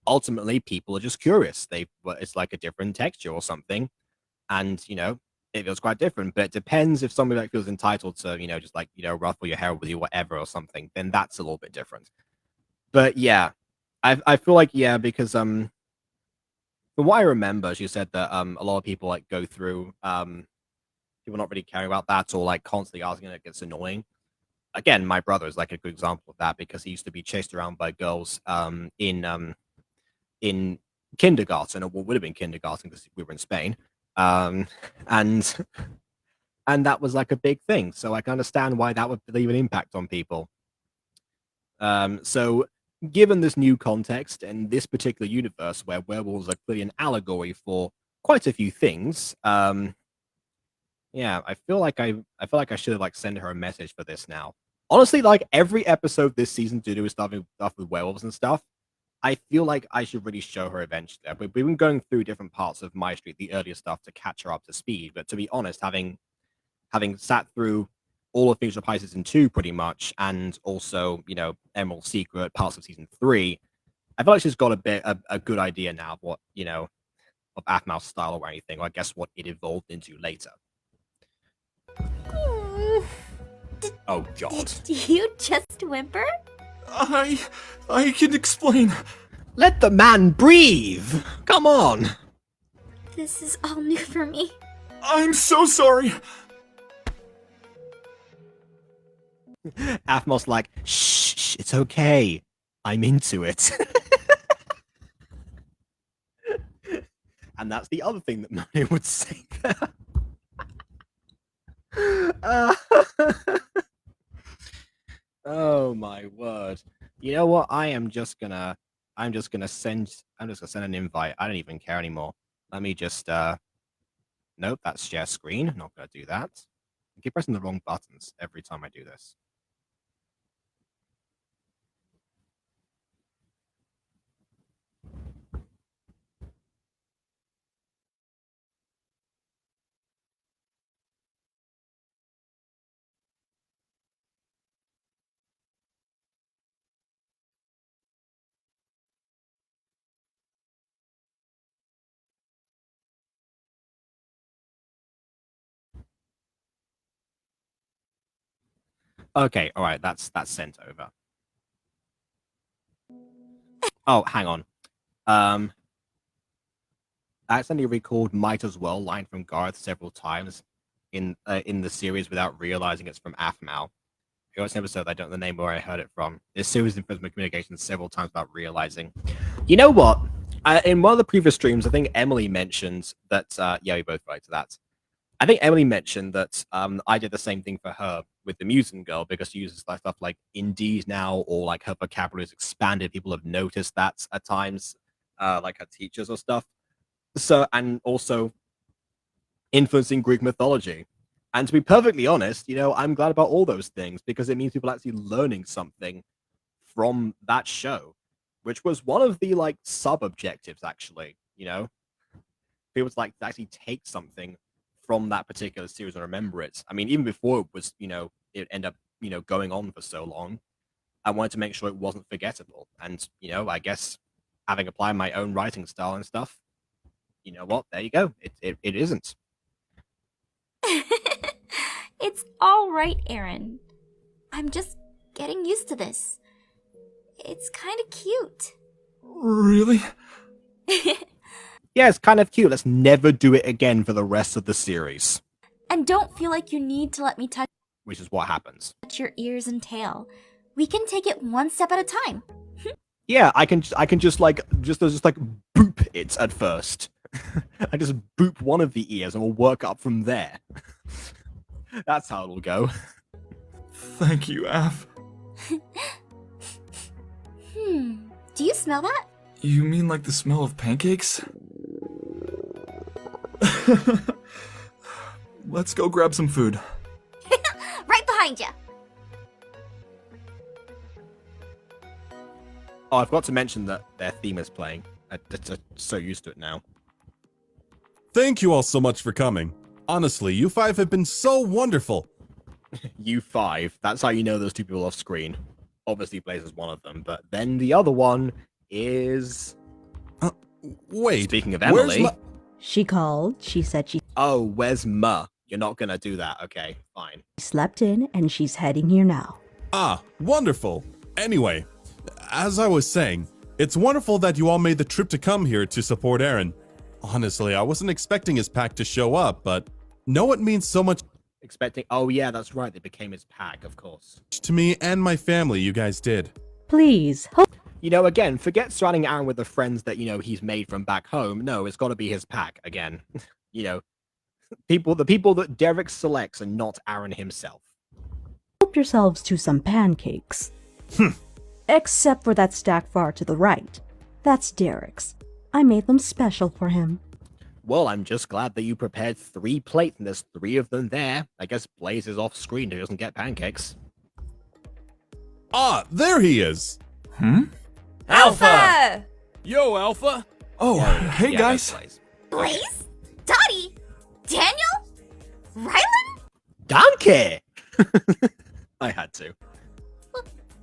ultimately people are just curious. It's like a different texture or something, and it feels quite different. But it depends if somebody like feels entitled to just like ruffle your hair with you, whatever, or something, then that's a little bit different. But yeah, I feel like, yeah, because from what I remember, she said that a lot of people like go through people not really caring about that, or like constantly asking, it gets annoying. Again, my brother is like a good example of that, because he used to be chased around by girls in kindergarten, or what would have been kindergarten because we were in Spain, and that was like a big thing. So I can understand why that would leave an impact on people. So given this new context and this particular universe where werewolves are clearly an allegory for quite a few things, yeah, I feel like I should have like sent her a message for this now. Honestly, like every episode this season to do with stuff with werewolves and stuff, I feel like I should really show her eventually. We've been going through different parts of MyStreet, the earlier stuff, to catch her up to speed. But to be honest, having sat through all of Things of High Season 2 pretty much, and also, Emerald Secret, parts of Season 3, I feel like she's got a good idea now of what, of Aphmau's style or anything, or I guess what it evolved into later. Oh, God. Did you just whimper? I can explain. Let the man breathe! Come on! This is all new for me. I'm so sorry. Aphmau's like, shh, it's okay. I'm into it. And that's the other thing that Monet would say. Oh my word. You know what? I'm just gonna send an invite. I don't even care anymore. Let me just nope, that's share screen. Not gonna do that. I keep pressing the wrong buttons every time I do this. Okay, all right, that's sent over. Oh, hang on. I accidentally recalled "Might as well" line from Garth several times in the series without realizing it's from Aphmau. It was an episode I don't know the name where I heard it from. This series influenced my communication several times without realizing. You know what? In one of the previous streams, I think Emily mentioned that. Yeah, we both relate to that. I think Emily mentioned that I did the same thing for her with the Mutant Girl because she uses stuff like Indeed now, or like her vocabulary is expanded. People have noticed that at times, like her teachers or stuff. So, and also influencing Greek mythology. And to be perfectly honest, I'm glad about all those things because it means people are actually learning something from that show, which was one of the like sub objectives, actually. People to like to actually take something from that particular series and remember it. I mean, even before it was, it ended up, going on for so long, I wanted to make sure it wasn't forgettable. And, I guess having applied my own writing style and stuff, you know what? There you go. It isn't. It's all right, Aaron. I'm just getting used to this. It's kind of cute. Really? Yeah, it's kind of cute. Let's never do it again for the rest of the series. And don't feel like you need to let me touch Which is what happens. your ears and tail. We can take it one step at a time. Yeah, I can just boop it at first. I just boop one of the ears and we'll work up from there. That's how it'll go. Thank you, Af. Do you smell that? You mean like the smell of pancakes? Let's go grab some food. Right behind you. Oh, I forgot to mention that their theme is playing. I'm so used to it now. Thank you all so much for coming. Honestly, you five have been so wonderful. You five. That's how you know those two people off screen. Obviously, Blaze is one of them, but then the other one is. Wait. Speaking of Emily. She called. She said she Oh, where's Ma? You're not gonna do that. Okay, fine. slept in and she's heading here now. Ah, wonderful. Anyway, as I was saying, it's wonderful that you all made the trip to come here to support Aaron. Honestly, I wasn't expecting his pack to show up, but know it means so much Expecting. Oh, yeah, that's right. They became his pack, of course. to me and my family, you guys did. Please, Again, forget surrounding Aaron with the friends that, he's made from back home. No, it's got to be his pack again. The people that Derek selects and not Aaron himself. help yourselves to some pancakes. Except for that stack far to the right. That's Derek's. I made them special for him. Well, I'm just glad that you prepared 3 plates and there's 3 of them there. I guess Blaze is off screen and doesn't get pancakes. Ah, there he is. Alpha! Yo, Alpha! Oh, hey Yeah, guys. that's Blaze. Blaze? Dottie? Daniel? Rylan? Donkey! I had to.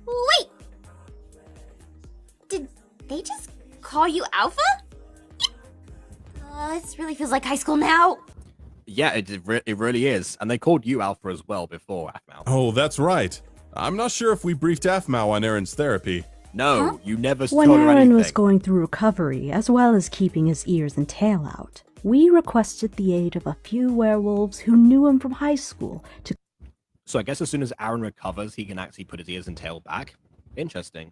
Wait! Did they just call you Alpha? This really feels like high school now. Yeah, it really is. And they called you Alpha as well before, Aphmau. Oh, that's right. I'm not sure if we briefed Aphmau on Aaron's therapy. No, you never When told her Aaron anything. was going through recovery, as well as keeping his ears and tail out, we requested the aid of a few werewolves who knew him from high school to So I guess as soon as Aaron recovers, he can actually put his ears and tail back. Interesting.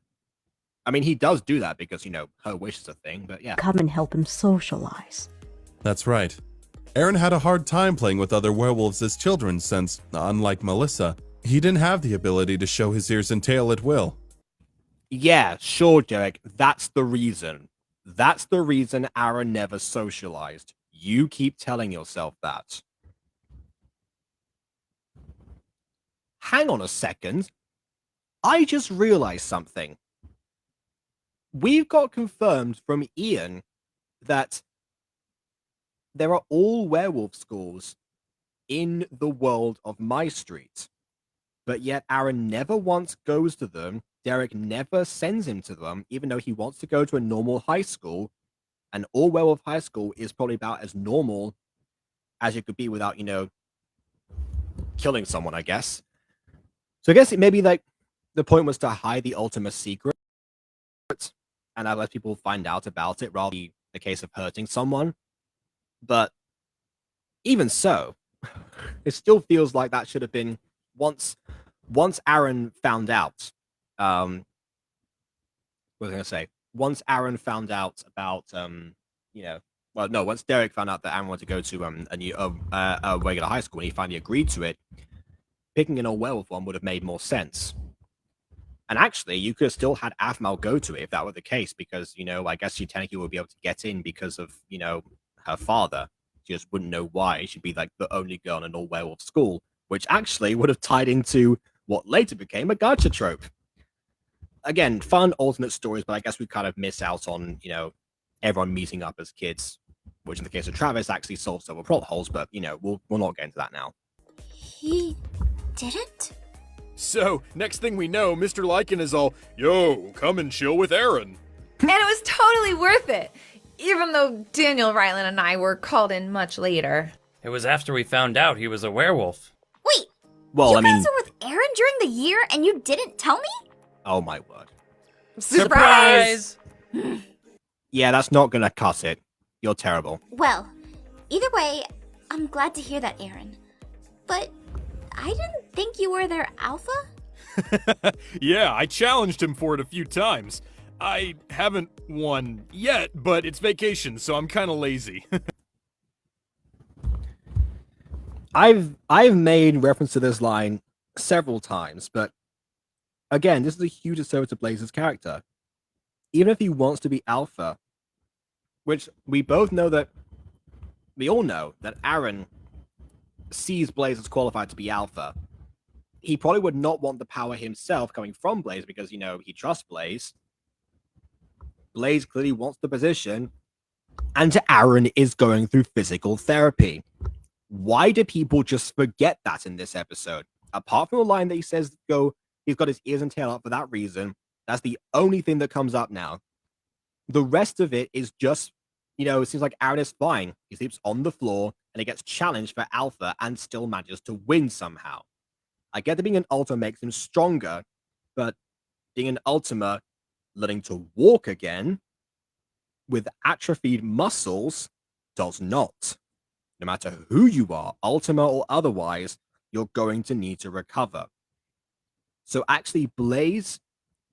I mean, he does do that because, her wish is a thing, but yeah. come and help him socialize. That's right. Aaron had a hard time playing with other werewolves as children since, unlike Melissa, he didn't have the ability to show his ears and tail at will. Yeah, sure, Derek. That's the reason. That's the reason Aaron never socialized. You keep telling yourself that. Hang on a second. I just realized something. We've got confirmed from Ian that there are all werewolf schools in the world of MyStreet. But yet Aaron never once goes to them. Derek never sends him to them, even though he wants to go to a normal high school. And all werewolf high school is probably about as normal as it could be without, killing someone, I guess. So I guess it maybe like the point was to hide the ultimate secret and I let people find out about it rather than the case of hurting someone. But even so, it still feels like that should have been once Aaron found out. What was I gonna say? Once Aaron found out about once Derek found out that Aaron wanted to go to a regular high school and he finally agreed to it, picking an old werewolf one would have made more sense. And actually, you could have still had Athmal go to it if that were the case, because, I guess she technically would be able to get in because of, her father. She just wouldn't know why. She'd be like the only girl in an old werewolf school, which actually would have tied into what later became a gacha trope. Again, fun alternate stories, but I guess we kind of miss out on, everyone meeting up as kids, which in the case of Travis actually solves several plot holes, but, we'll not get into that now. He didn't? So, next thing we know, Mr. Lycan is all, yo, come and chill with Aaron. And it was totally worth it, even though Daniel, Rylan, and I were called in much later. It was after we found out he was a werewolf. Wait, well, you guys were with Aaron during the year and you didn't tell me? Oh my word. Surprise! Yeah, that's not gonna cut it. You're terrible. Well, either way, I'm glad to hear that, Aaron. But I didn't think you were their alpha? Yeah, I challenged him for it a few times. I haven't won yet, but it's vacation, so I'm kind of lazy. I've made reference to this line several times, but again, this is a huge disservice to Blaze's character. Even if he wants to be alpha, which we all know that Aaron sees Blaze as qualified to be alpha, he probably would not want the power himself coming from Blaze because, he trusts Blaze. Blaze clearly wants the position, and Aaron is going through physical therapy. Why do people just forget that in this episode? Apart from the line that he says, he's got his ears and tail up for that reason, that's the only thing that comes up now. The rest of it is just, it seems like Aaron is fine. He sleeps on the floor, and he gets challenged for alpha and still manages to win somehow. I get that being an Ultima makes him stronger, but being an Ultima, learning to walk again with atrophied muscles does not. No matter who you are, Ultima or otherwise, you're going to need to recover. So actually, Blaze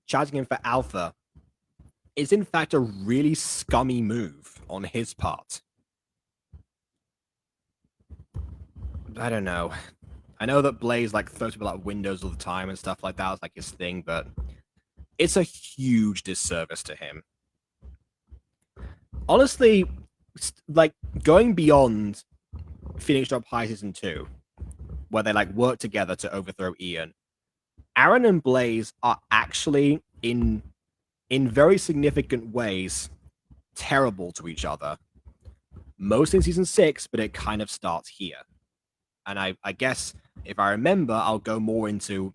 charging him for alpha is in fact a really scummy move on his part. I don't know. I know that Blaze throws people out windows all the time and stuff like that. It's his thing, but it's a huge disservice to him. Honestly, going beyond Phoenix Drop High Season 2, where they work together to overthrow Ian, Aaron and Blaze are actually in very significant ways terrible to each other. Most in Season 6, but it kind of starts here. And I guess, if I remember, I'll go more into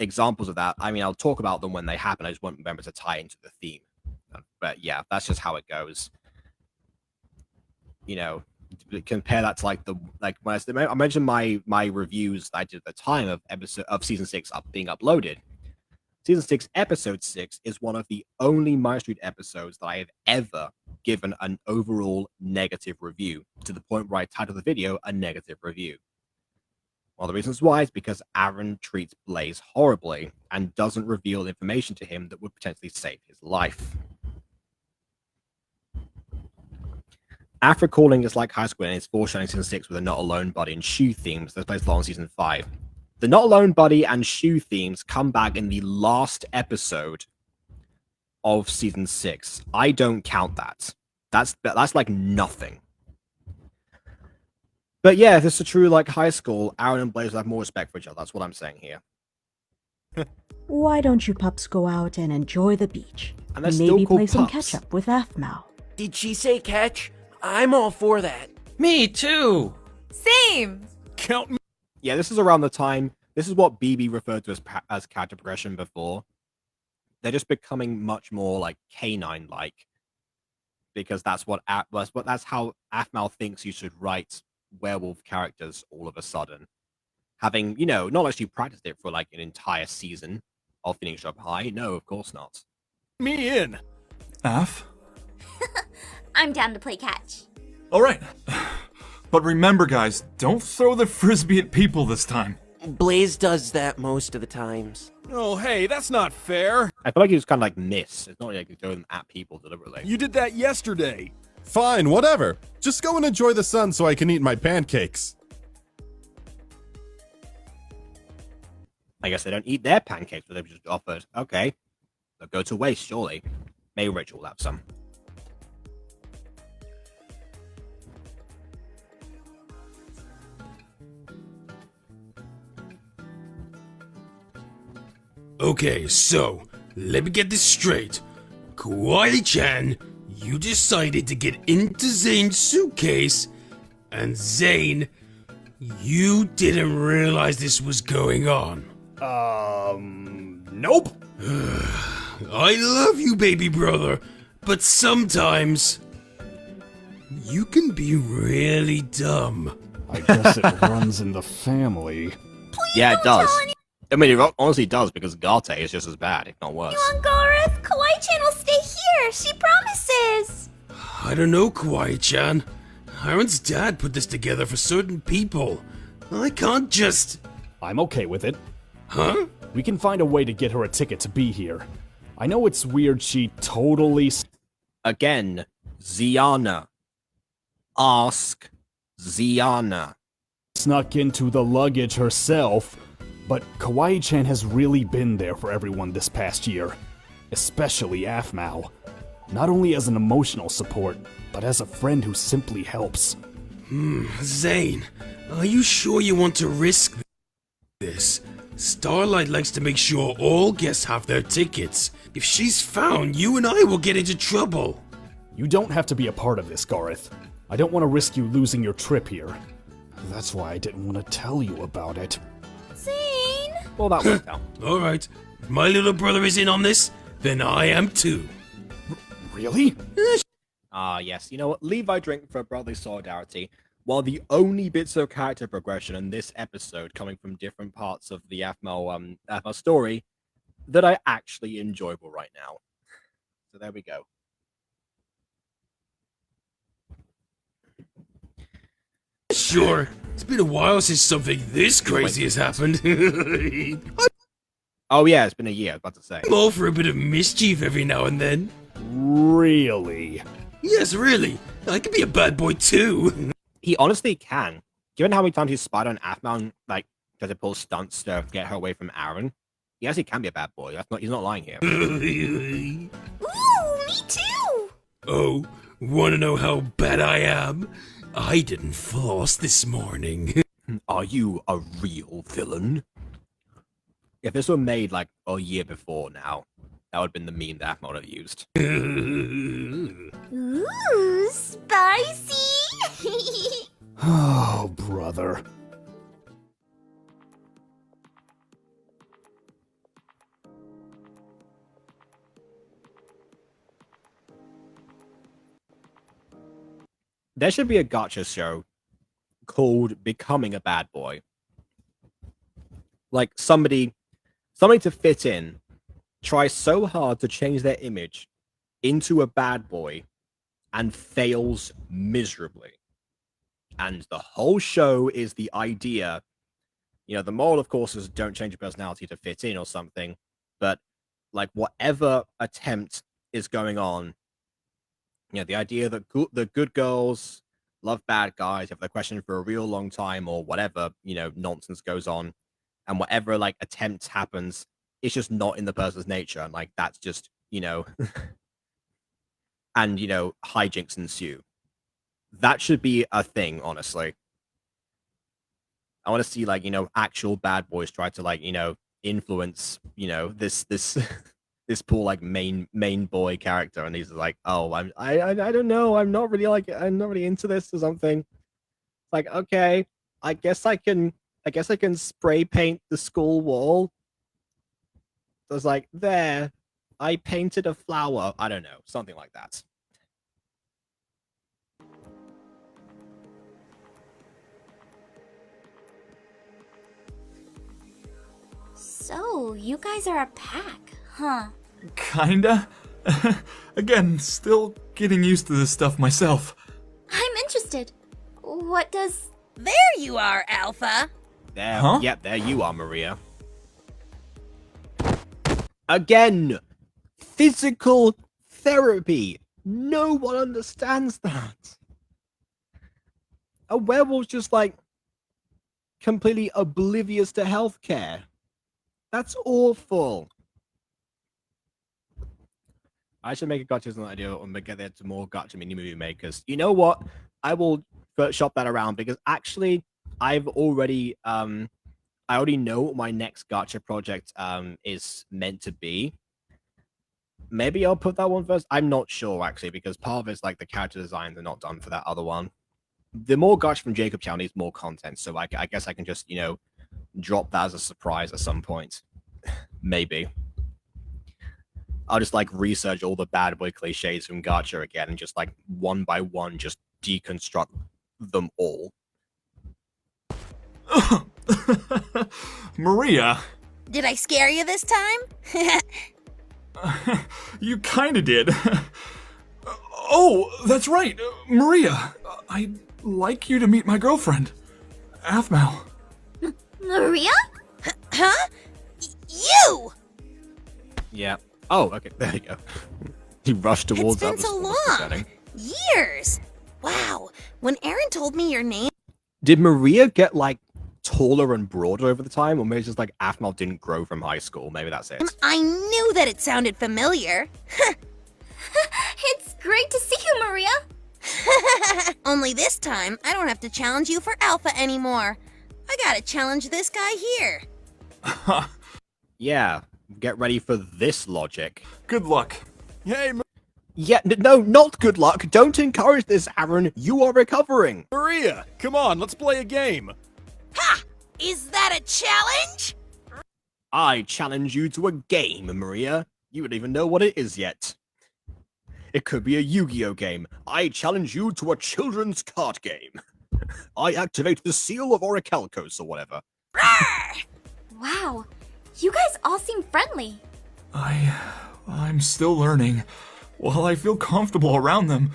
examples of that. I mean, I'll talk about them when they happen. I just won't remember to tie into the theme. But yeah, that's just how it goes. Compare that to when I mentioned my reviews I did at the time of Season 6 being uploaded. Season 6, Episode 6 is one of the only MyStreet episodes that I have ever given an overall negative review, to the point where I titled the video a negative review. One of the reasons why is because Aaron treats Blaze horribly and doesn't reveal information to him that would potentially save his life. After calling is like high school and it's foreshadowing Season 6 with a Not Alone Buddy and Shoe themes that plays along in Season 5. The Not Alone Buddy and Shoe themes come back in the last episode of season 6. I don't count that. That's like nothing. But yeah, if this is a true like high school, Aaron and Blaze will have more respect for each other. That's what I'm saying here. Why don't you pups go out and enjoy the beach? And they're still Maybe called play some pups. catch up with Aphmau. Did she say catch? I'm all for that. Me too. Same. Count me. Yeah, this is around the time. This is what BB referred to as character progression before. They're just becoming much more like canine-like, because that's how Aphmau thinks you should write werewolf characters. All of a sudden, having not actually practiced it for like an entire season of Phoenix Up High. No, of course not. Me in. Af? I'm down to play catch. All right. But remember, guys, don't throw the frisbee at people this time. Blaze does that most of the times. Oh, hey, that's not fair. I feel like you just kind of like miss. It's not like you throw them at people deliberately. You did that yesterday. Fine, whatever. Just go and enjoy the sun so I can eat my pancakes. I guess they don't eat their pancakes, but they've just offered. Okay, they'll go to waste, surely. Maybe Rachel will have some. Okay, so, let me get this straight. Kawaii-chan, you decided to get into Zane's suitcase, and Zane, you didn't realize this was going on. Nope. I love you, baby brother, but sometimes you can be really dumb. I guess it runs in the family. Yeah, it does. I mean, it honestly does, because Garte is just as bad, if not worse. Come on, Gareth. Kawaii-chan will stay here. She promises. I don't know, Kawaii-chan. Aaron's dad put this together for certain people. I can't just... I'm okay with it. Huh? We can find a way to get her a ticket to be here. I know it's weird she totally... Again, Ziana. Ask Ziana. Snuck into the luggage herself, but Kawaii-chan has really been there for everyone this past year. Especially Aphmau. Not only as an emotional support, but as a friend who simply helps. Zane, are you sure you want to risk this? Starlight likes to make sure all guests have their tickets. If she's found, you and I will get into trouble. You don't have to be a part of this, Gareth. I don't want to risk you losing your trip here. That's why I didn't want to tell you about it. Zane! Well, that worked out. Alright, if my little brother is in on this, then I am too. Really? Yes. You know what? Levi drink for brotherly solidarity. While the only bits of character progression in this episode coming from different parts of the Aphmau story that are actually enjoyable right now. So there we go. Sure, it's been a while since something this crazy has happened. Oh yeah, it's been a year, I was about to say. I'm all for a bit of mischief every now and then. Really? Yes, really. I can be a bad boy too. He honestly can. Given how many times he's spied on Aphmau and like tries to pull stunts to get her away from Aaron, he actually can be a bad boy. He's not lying here. Ooh, me too! Oh, wanna know how bad I am? I didn't floss this morning. Are you a real villain? If this were made like a year before now, that would have been the meme that Aphmau would have used. Ooh, spicy! Oh, brother. There should be a gotcha show called Becoming a Bad Boy. Like somebody to fit in tries so hard to change their image into a bad boy and fails miserably. And the whole show is the idea, the moral, of course, is don't change your personality to fit in or something, but like whatever attempt is going on, the idea that the good girls love bad guys, have their question for a real long time or whatever, nonsense goes on, and whatever like attempt happens, it's just not in the person's nature, and like that's just you know, and, you know, hijinks ensue. That should be a thing, honestly. I want to see, like, you know, actual bad boys try to, like, you know, influence, you know, this this poor, like, main boy character, and he's like, oh, I don't know, I'm not really into this or something. Like, okay, I guess I can spray paint the school wall. So it's like, there, I painted a flower. I don't know, something like that. So, you guys are a pack, huh? Kinda. Again, still getting used to this stuff myself. I'm interested. What does... There you are, Alpha. There, Huh? Yep, there you are, Maria. Again, physical therapy. No one understands that. A werewolf's just, like, completely oblivious to healthcare. That's awful. I should make a gotcha as an idea and get there to more gotcha mini movie makers. You know what? I will shop that around because actually I already know what my next gotcha project is meant to be. Maybe I'll put that one first. I'm not sure actually because part of it's like the character designs are not done for that other one. The more gotcha from Jacob Chow needs more content, so I guess I can just, you know, drop that as a surprise at some point. Maybe. I'll just like research all the bad boy cliches from Gacha again and just like one by one just deconstruct them all. Maria. Did I scare you this time? You kinda did. Oh, that's right. Maria, I'd like you to meet my girlfriend, Athmal. Maria? Huh? You! Yeah. Oh, okay. There you go. He rushed towards It's been so long. Years. Wow. When Aaron told me your name... Did Maria get, like, taller and broader over the time? Or maybe it's just, like, Athmal didn't grow from high school? Maybe that's it. I knew that it sounded familiar. It's great to see you, Maria. Only this time, I don't have to challenge you for Alpha anymore. I gotta challenge this guy here. Yeah. Get ready for this logic. Good luck. Hey, Yeah, no, not good luck. Don't encourage this, Aaron. You are recovering. Maria, come on, let's play a game. Ha! Is that a challenge? I challenge you to a game, Maria. You don't even know what it is yet. It could be a Yu-Gi-Oh game. I challenge you to a children's card game. I activate the seal of Orichalcos or whatever. Wow, you guys all seem friendly. I'm still learning. While I feel comfortable around them,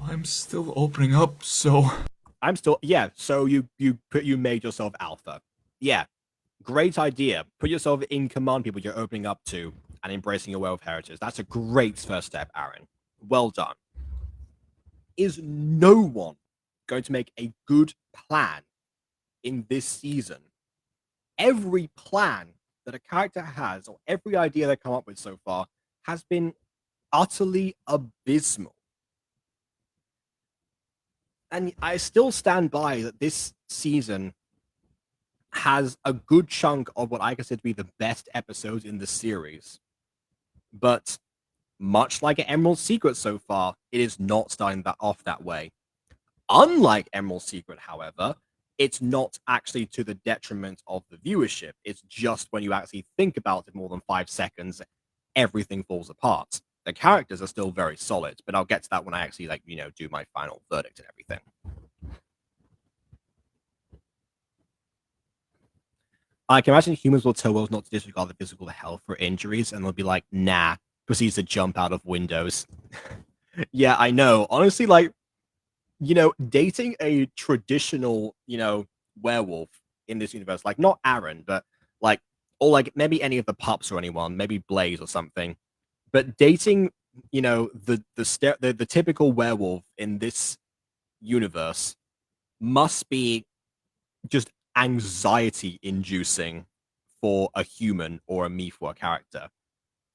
I'm still opening up, so... So you made yourself alpha. Yeah, great idea. Put yourself in command people you're opening up to and embracing your werewolf heritage. That's a great first step, Aaron. Well done. Is no one going to make a good plan in this season? Every plan that a character has, or every idea they come up with so far, has been utterly abysmal. And I still stand by that this season has a good chunk of what I consider to be the best episodes in the series. But much like Emerald Secret so far, it is not starting that off that way. Unlike Emerald Secret, however, it's not actually to the detriment of the viewership. It's just when you actually think about it more than 5 seconds, everything falls apart. The characters are still very solid, but I'll get to that when I actually, like, you know, do my final verdict and everything. I can imagine humans will tell worlds not to disregard the physical health for injuries, and they'll be like, nah, proceeds to jump out of windows. Yeah, I know. Honestly, like, you know, dating a traditional, you know, werewolf in this universe, like not Aaron, but like, or like maybe any of the pups or anyone, maybe Blaze or something, but dating, you know, the typical werewolf in this universe must be just anxiety inducing for a human or a Mifwa character,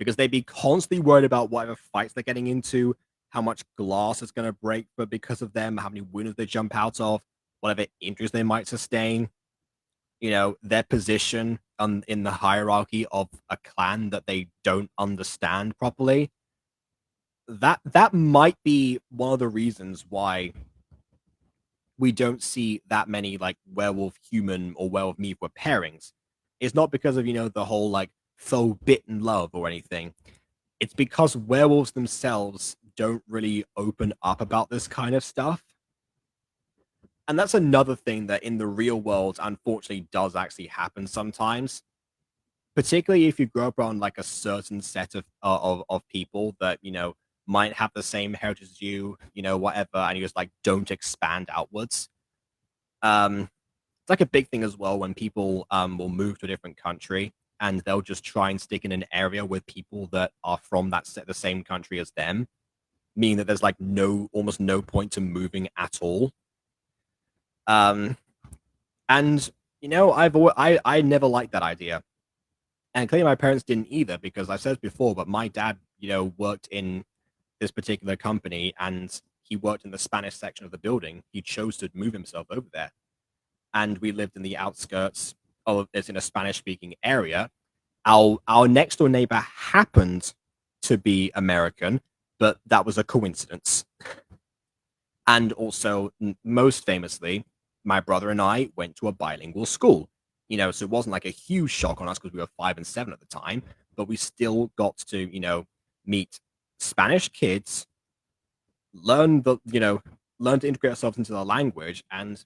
because they'd be constantly worried about whatever fights they're getting into, how much glass is going to break, but because of them, how many windows they jump out of, whatever injuries they might sustain, their position in the hierarchy of a clan that they don't understand properly. That might be one of the reasons why we don't see that many like werewolf human or werewolf meatwort pairings. It's not because of the whole like forbidden love or anything. It's because werewolves themselves don't really open up about this kind of stuff. And that's another thing that in the real world unfortunately does actually happen sometimes, particularly if you grow up around like a certain set of people that might have the same heritage as you, whatever, and you just like don't expand outwards. It's like a big thing as well when people will move to a different country and they'll just try and stick in an area with people that are from the same country as them, meaning that there's like almost no point to moving at all. And I never liked that idea, and clearly my parents didn't either, because I said before, but my dad worked in this particular company and he worked in the Spanish section of the building. He chose to move himself over there, and we lived in the outskirts of it's in a Spanish speaking area. Our next door neighbor happened to be American, but that was a coincidence. And also, most famously, my brother and I went to a bilingual school, so it wasn't like a huge shock on us because we were 5 and 7 at the time, but we still got to, meet Spanish kids, learn to integrate ourselves into the language. And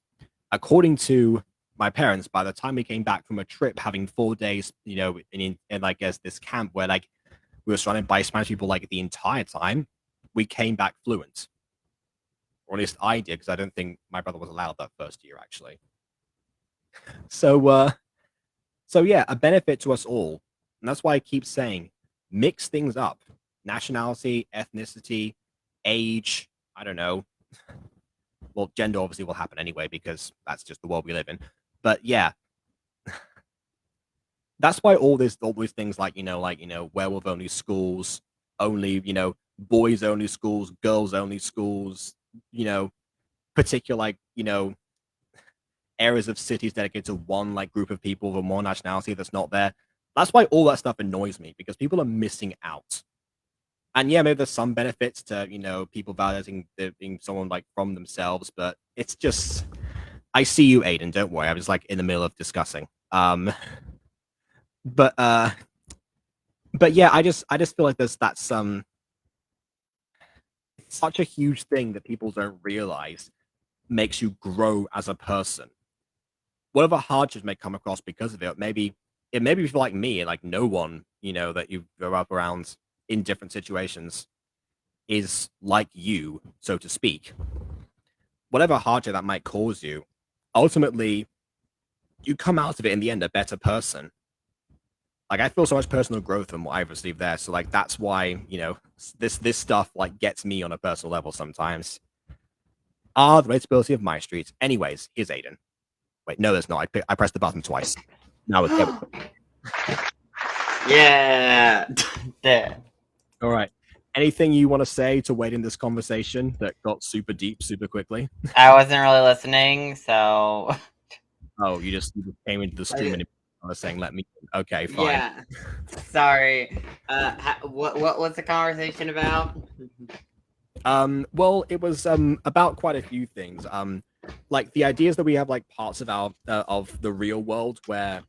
according to my parents, by the time we came back from a trip, having 4 days, in like this camp where like we were surrounded by Spanish people like the entire time, we came back fluent. Or at least I did, because I don't think my brother was allowed that first year, actually. So yeah, a benefit to us all. And that's why I keep saying, mix things up. Nationality, ethnicity, age, I don't know. Well, gender obviously will happen anyway, because that's just the world we live in. But yeah, that's why all these things like, werewolf only schools, only, boys only schools, girls only schools, particular like areas of cities dedicated to one like group of people or more nationality that's not there. That's why all that stuff annoys me, because people are missing out. And yeah, maybe there's some benefits to people validating being someone like from themselves, but it's just, I see you, Aiden, don't worry, I was like in the middle of discussing. But yeah, I just feel like that's such a huge thing that people don't realize makes you grow as a person. Whatever hardships may come across because of it, maybe if you're like me, like no one, that you grow up around in different situations is like you, so to speak. Whatever hardship that might cause you, ultimately, you come out of it in the end a better person. Like, I feel so much personal growth from what I've received there. So like that's why, this stuff like gets me on a personal level sometimes. The relatability of MyStreet. Anyways, here's Aiden. Wait, no, there's not. I pressed the button twice. Now it's Yeah. There. All right. Anything you want to say to wait in this conversation that got super deep super quickly? I wasn't really listening, so. Oh, you just came into the stream and I was saying, "Let me." Okay, fine. Yeah. Sorry. What was the conversation about? Well, it was about quite a few things. Like the ideas that we have like parts of our of the real world where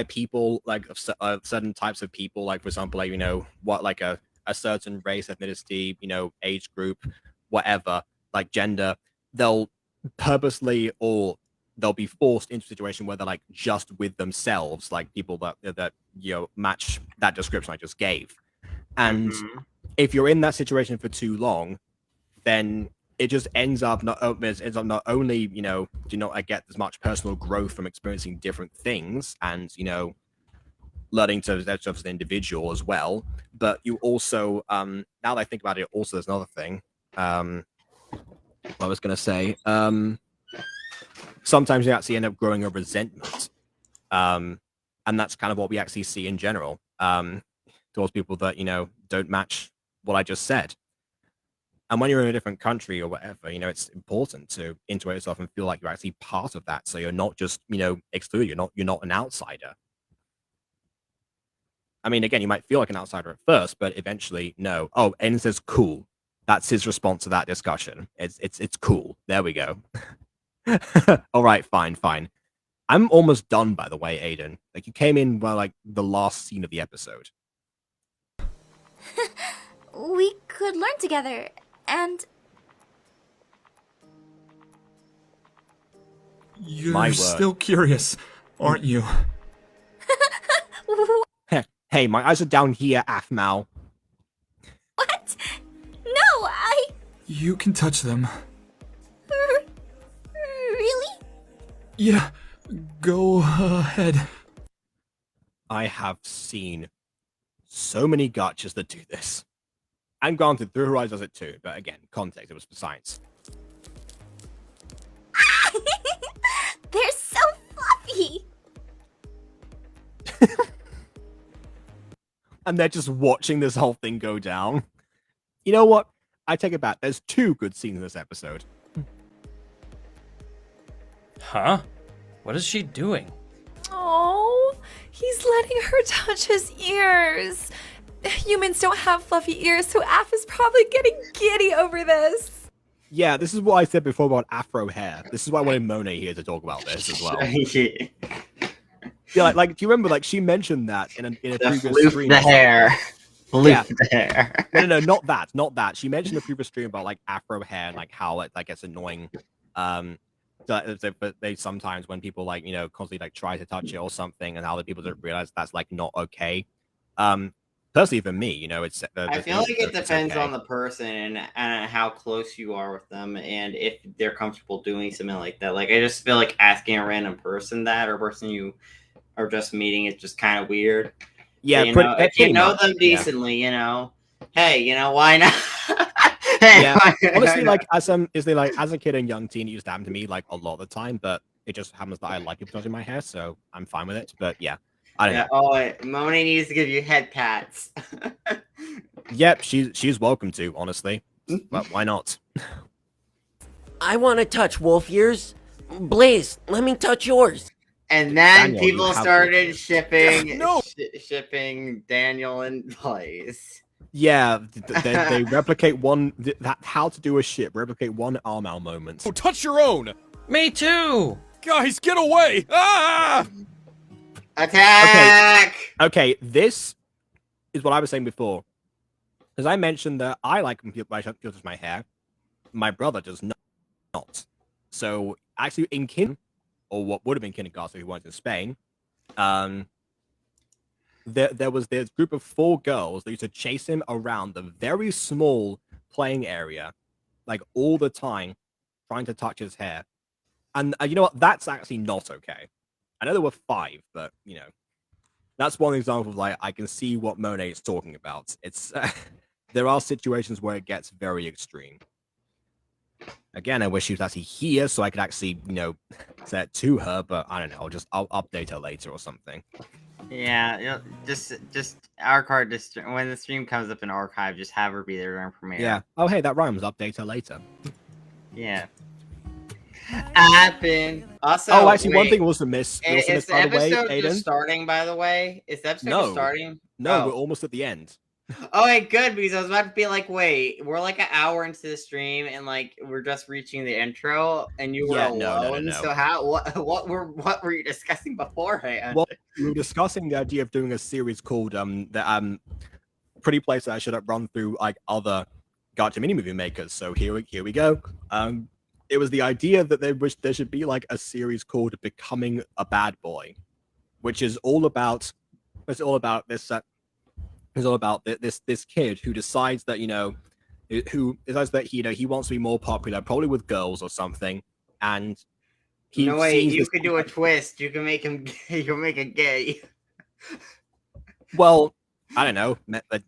people like certain types of people, like for example, like what like a certain race, ethnicity, age group, whatever, like gender, they'll purposely or they'll be forced into a situation where they're like just with themselves, like people that match that description I just gave. And if you're in that situation for too long, then it just ends up not only do not get as much personal growth from experiencing different things and learning to as an individual as well, but you also now that I think about it, also there's another thing what I was going to say, sometimes you actually end up growing a resentment, and that's kind of what we actually see in general. towards people that don't match what I just said. And when you're in a different country or whatever, it's important to integrate yourself and feel like you're actually part of that. So you're not just, excluded. You're not an outsider. I mean, again, you might feel like an outsider at first, but eventually, no. Oh, Aiden says cool. That's his response to that discussion. It's cool. There we go. All right, fine. I'm almost done, by the way, Aiden. Like, you came in by like the last scene of the episode. We could learn together, and You're still curious, aren't you? Hey, my eyes are down here, Aphmau. What? No, You can touch them. Really? Yeah, go ahead. I have seen so many gotchas that do this. And granted, Through Her Eyes does it too, but again, context, it was for science. They're so fluffy. And they're just watching this whole thing go down. You know what? I take it back. There's 2 good scenes in this episode. Huh? What is she doing? Oh, he's letting her touch his ears. Humans don't have fluffy ears, so Af is probably getting giddy over this. Yeah, this is what I said before about afro hair. This is why I wanted Monet here to talk about this as well. Yeah, like do you remember? Like she mentioned that in a previous stream. The hair. Yeah. The hair. No, not that. She mentioned in a previous stream about like afro hair and like how it like gets annoying. But they sometimes when people like constantly like try to touch it or something, and how other people don't realize that's like not okay. Personally, for me, it's. I feel like it depends okay. on the person and how close you are with them, and if they're comfortable doing something like that. Like I just feel like asking a random person that, or a person you are just meeting, is just kind of weird. Yeah, but, if you know them decently, hey, why not? Hey, yeah, honestly, like as a kid and young teen, it used to happen to me like a lot of the time, but it just happens that I like people touching my hair, so I'm fine with it. But yeah, I don't know. Oh, wait. Monet needs to give you head pats. Yep, she's welcome to, honestly. But why not? I want to touch wolf ears. Blaze, let me touch yours. And then Daniel, people started shipping Daniel and Blaze. Yeah, they replicate how to do a ship, replicate one Armal moment. Oh, touch your own! Me too! Guys, get away! Ah! Attack! Okay, this is what I was saying before. Because I mentioned that I like when people touch my hair. My brother does not. So, actually, in or what would have been kindergarten if he was in Spain, there was this group of 4 girls that used to chase him around the very small playing area, like all the time, trying to touch his hair. And you know what? That's actually not okay. I know there were 5, but that's one example of like I can see what Monet is talking about. It's there are situations where it gets very extreme. Again, I wish she was actually here so I could actually, say it to her, but I don't know. I'll update her later or something. Yeah, just archive this when the stream comes up in archive. Just have her be there during premiere. Yeah. Oh, hey, that rhymes. Update her later. Yeah. Happen. Also, oh, actually, one thing was to miss. Is the episode Aiden? just starting? By the way, is the episode just starting? No, we're almost at the end. Oh, wait, good, because I was about to be like, wait, we're like an hour into the stream, and like we're just reaching the intro, and you were alone. No. So what were you discussing beforehand? Well, we were discussing the idea of doing a series called Pretty Place that I should have run through like other gacha mini movie makers. So here we go. It was the idea that there should be like a series called Becoming a Bad Boy, which is all about this. It's all about this kid who decides that he wants to be more popular, probably with girls or something, and you could do a twist. You can make him. You can make it gay. Well, I don't know.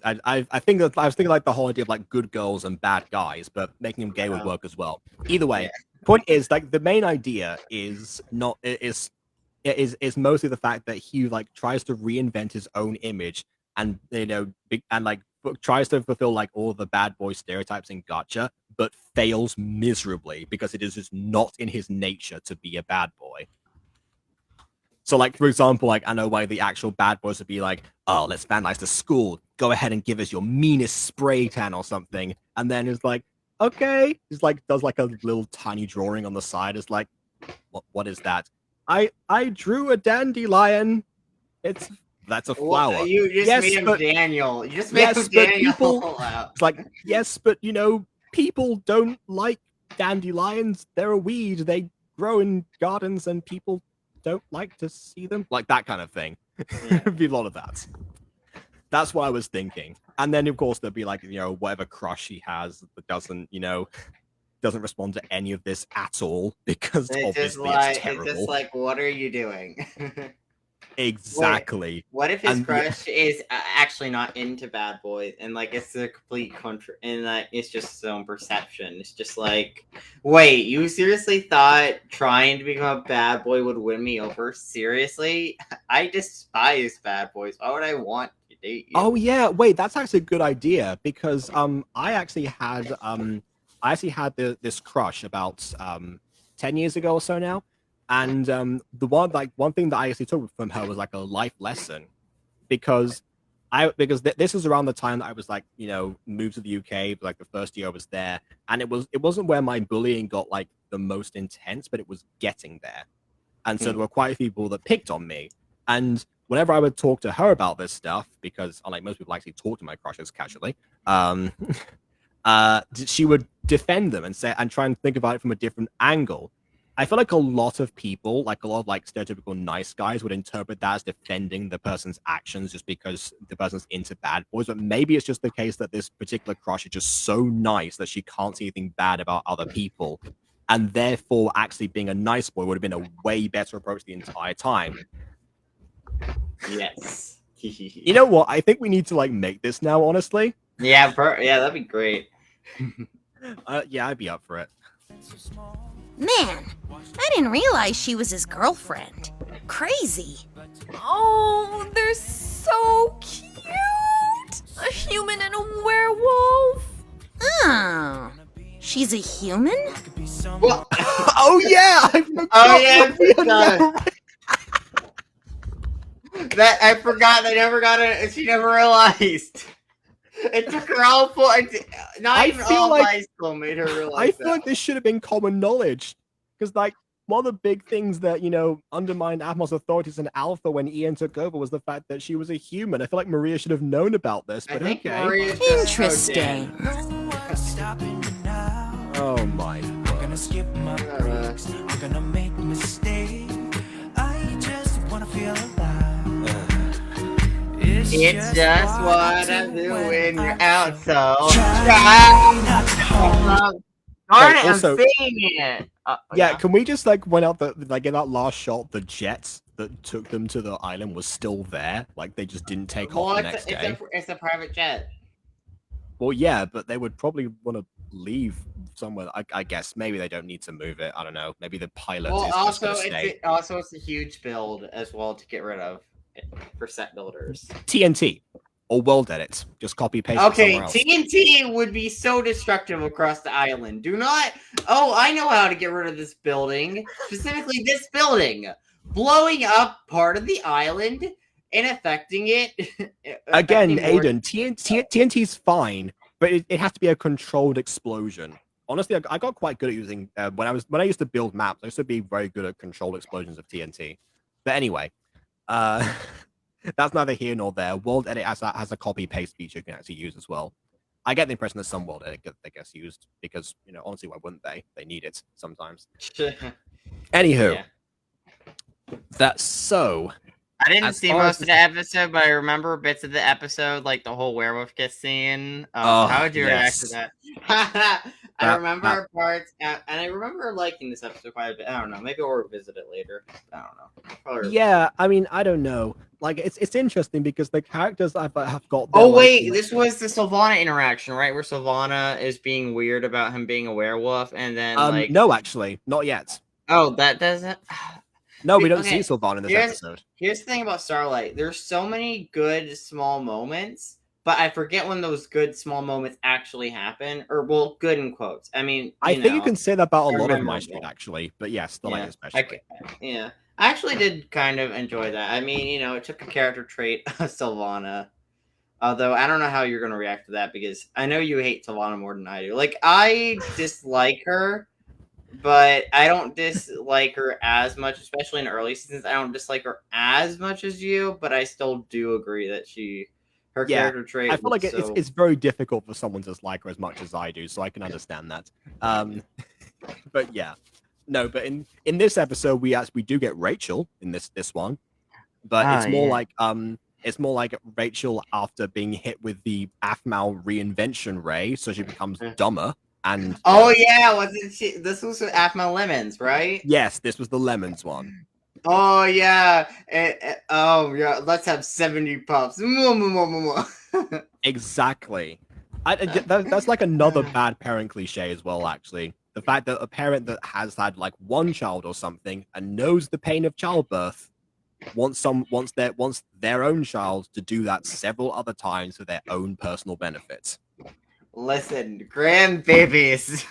I think that I was thinking like the whole idea of like good girls and bad guys, but making him gay would work as well. Either way, point is like the main idea is mostly the fact that he like tries to reinvent his own image and and like tries to fulfill like all the bad boy stereotypes in Gotcha, but fails miserably because it is just not in his nature to be a bad boy. So, like, for example, like, I know why the actual bad boys would be like, oh, let's vandalize the school. Go ahead and give us your meanest spray tan or something. And then it's like, okay. He's like, does like a little tiny drawing on the side. It's like, what is that? I drew a dandelion. That's a flower. Well, you just made him Daniel. You just made him Daniel. It's like, yes, but people don't like dandelions. They're a weed. They grow in gardens and people don't like to see them. Like that kind of thing. There'd be a lot of that. That's what I was thinking. And then, of course, there'd be like, whatever crush he has that doesn't respond to any of this at all because obviously it's terrible. It's just like, what are you doing? Exactly. What if his crush is actually not into bad boys and like it's a complete contra and like it's just his own perception? It's just like, wait, you seriously thought trying to become a bad boy would win me over? Seriously? I despise bad boys. Why would I want to date you? Oh yeah, wait, that's actually a good idea because I actually had this crush about 10 years ago or so now. And the one thing that I actually took from her was like a life lesson, because this was around the time that I was like, moved to the UK, like the first year I was there, and it wasn't where my bullying got like the most intense, but it was getting there, and so there were quite a few people that picked on me, and whenever I would talk to her about this stuff, because unlike most people, I actually talk to my crushes casually, she would defend them and try and think about it from a different angle. I feel like a lot of people, like a lot of like stereotypical nice guys, would interpret that as defending the person's actions just because the person's into bad boys. But maybe it's just the case that this particular crush is just so nice that she can't see anything bad about other people. And therefore, actually being a nice boy would have been a way better approach the entire time. Yes. You know what? I think we need to like make this now, honestly. Yeah, that'd be great. Yeah, I'd be up for it. Man, I didn't realize she was his girlfriend. Crazy. Oh, they're so cute! A human and a werewolf. Oh, she's a human? Oh yeah! I forgot. That I forgot. They never got it. She never realized. It took her all high school made her realize. I feel like this should have been common knowledge, because like one of the big things that undermined Atmos' authority as an alpha when Ian took over was the fact that she was a human. I feel like Maria should have known about this, but okay. Interesting. Oh my. I'm gonna skip my breaks. I'm gonna make mistakes. I just wanna feel alive. It's just what I'm doing. You're out, so darn it, also, I'm singing it. Yeah, can we just like point out that like in that last shot, the jets that took them to the island was still there? Like they just didn't take off the next day. It's a private jet. Well, yeah, but they would probably want to leave somewhere. I guess maybe they don't need to move it. I don't know. Maybe the pilot is just going to stay. It's a huge build as well to get rid of for set builders. TNT or world edit. Just copy paste. Okay, TNT would be so destructive across the island. Do not. Oh, I know how to get rid of this building. Specifically, this building, blowing up part of the island and affecting it. Again, Aiden, TNT's fine, but it has to be a controlled explosion. Honestly, I got quite good at using when I used to build maps. I used to be very good at controlled explosions of TNT. But anyway, that's neither here nor there. World Edit has a copy paste feature you can actually use as well. I get the impression that some World Edit gets used because honestly, why wouldn't they? They need it sometimes. Anywho, that's so. I didn't see most of the episode, but I remember bits of the episode, like the whole werewolf kiss scene. How would you react to that? I remember parts, and I remember liking this episode quite a bit. I don't know. Maybe we'll revisit it later. I don't know. Probably yeah, I mean, I don't know. Like, it's interesting because the characters have got. Oh wait, this was the Sylvana interaction, right? Where Sylvana is being weird about him being a werewolf, and then no, actually, not yet. Oh, that doesn't. No, we don't Okay, see Sylvana in this here's- episode. Here's the thing about Starlight. There's so many good small moments, but I forget when those good small moments actually happen. Or, well, good in quotes. I mean, I think you can say that about a they're lot of memorable. MyStreet, actually. But yes, Starlight especially. Yeah. I actually did kind of enjoy that. I mean, it took a character trait of Sylvana. Although, I don't know how you're going to react to that, because I know you hate Sylvana more than I do. Like, I dislike her, but I don't dislike her as much, especially in early seasons. I don't dislike her as much as you, but I still do agree that her character trait. I feel like was so... it's very difficult for someone to dislike her as much as I do, so I can understand that. But yeah, no. But in this episode, we do get Rachel in this one, but it's more like Rachel after being hit with the Aphmau reinvention ray, so she becomes dumber. And yeah, wasn't she? This was with Aphmau Lemons, right? Yes, this was the Lemons one. Oh yeah, oh yeah. Let's have 70 puffs. Exactly. That's like another bad parent cliche as well. Actually, the fact that a parent that has had like one child or something and knows the pain of childbirth wants their own child to do that several other times for their own personal benefits. Listen, grandbabies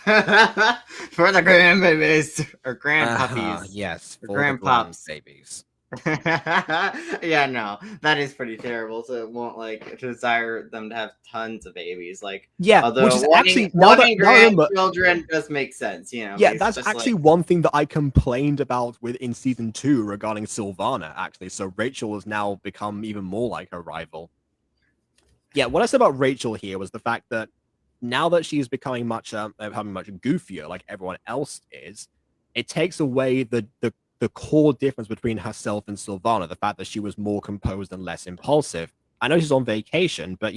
for the grandbabies or grandpuppies. Yes, for grandpups. Babies. Yeah, no, that is pretty terrible. So it won't desire them to have tons of babies. Although which is actually wanting grandchildren does make sense. Yeah, that's actually one thing that I complained about in season 2 regarding Sylvana. Actually, so Rachel has now become even more like her rival. Yeah, what I said about Rachel here was the fact that now that she's becoming much goofier, like everyone else is, it takes away the core difference between herself and Sylvana, the fact that she was more composed and less impulsive. I know she's on vacation, but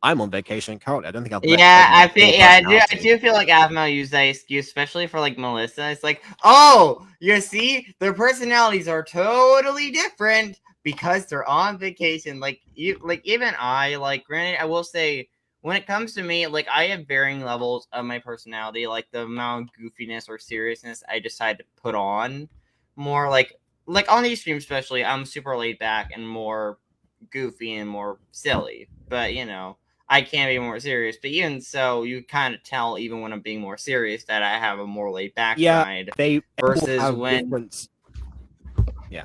I'm on vacation currently. I don't think I've I do feel like Aphmau used that excuse, especially for Melissa. It's like, oh, you see, their personalities are totally different because they're on vacation. Even I, granted, I will say, when it comes to me, I have varying levels of my personality, the amount of goofiness or seriousness I decide to put on. More on these streams especially, I'm super laid back and more goofy and more silly. But, I can be more serious. But even so, you kind of tell, even when I'm being more serious, that I have a more laid back side. Versus when... Yeah.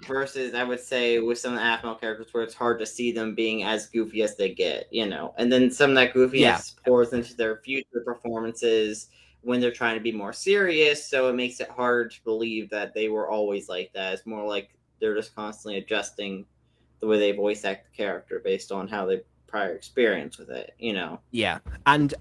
Versus, I would say, with some of the Aphmau characters where it's hard to see them being as goofy as they get, And then some of that goofiness pours into their future performances when they're trying to be more serious, so it makes it hard to believe that they were always like that. It's more like they're just constantly adjusting the way they voice act the character based on how they prior experience with it, Yeah, and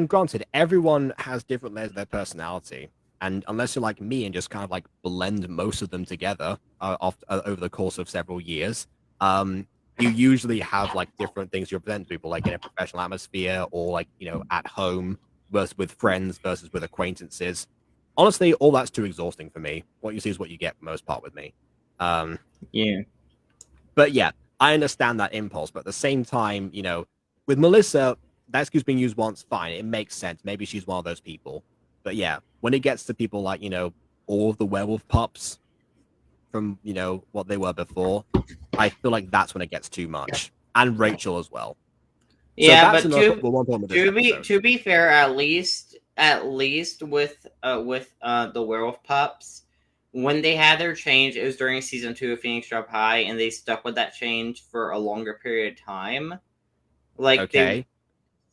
granted, everyone has different layers of their personality. And unless you're like me and just kind of blend most of them together over the course of several years, you usually have different things you present to people, in a professional atmosphere or at home versus with friends versus with acquaintances. Honestly, all that's too exhausting for me. What you see is what you get for the most part with me. Yeah. But yeah, I understand that impulse. But at the same time, with Melissa, that excuse being used once, fine. It makes sense. Maybe she's one of those people. But yeah, when it gets to people like, all of the werewolf pups from, what they were before, I feel like that's when it gets too much. And Rachel as well. Yeah, but to be fair, at least with the werewolf pups, when they had their change, it was during season 2 of Phoenix Drop High, and they stuck with that change for a longer period of time. Okay.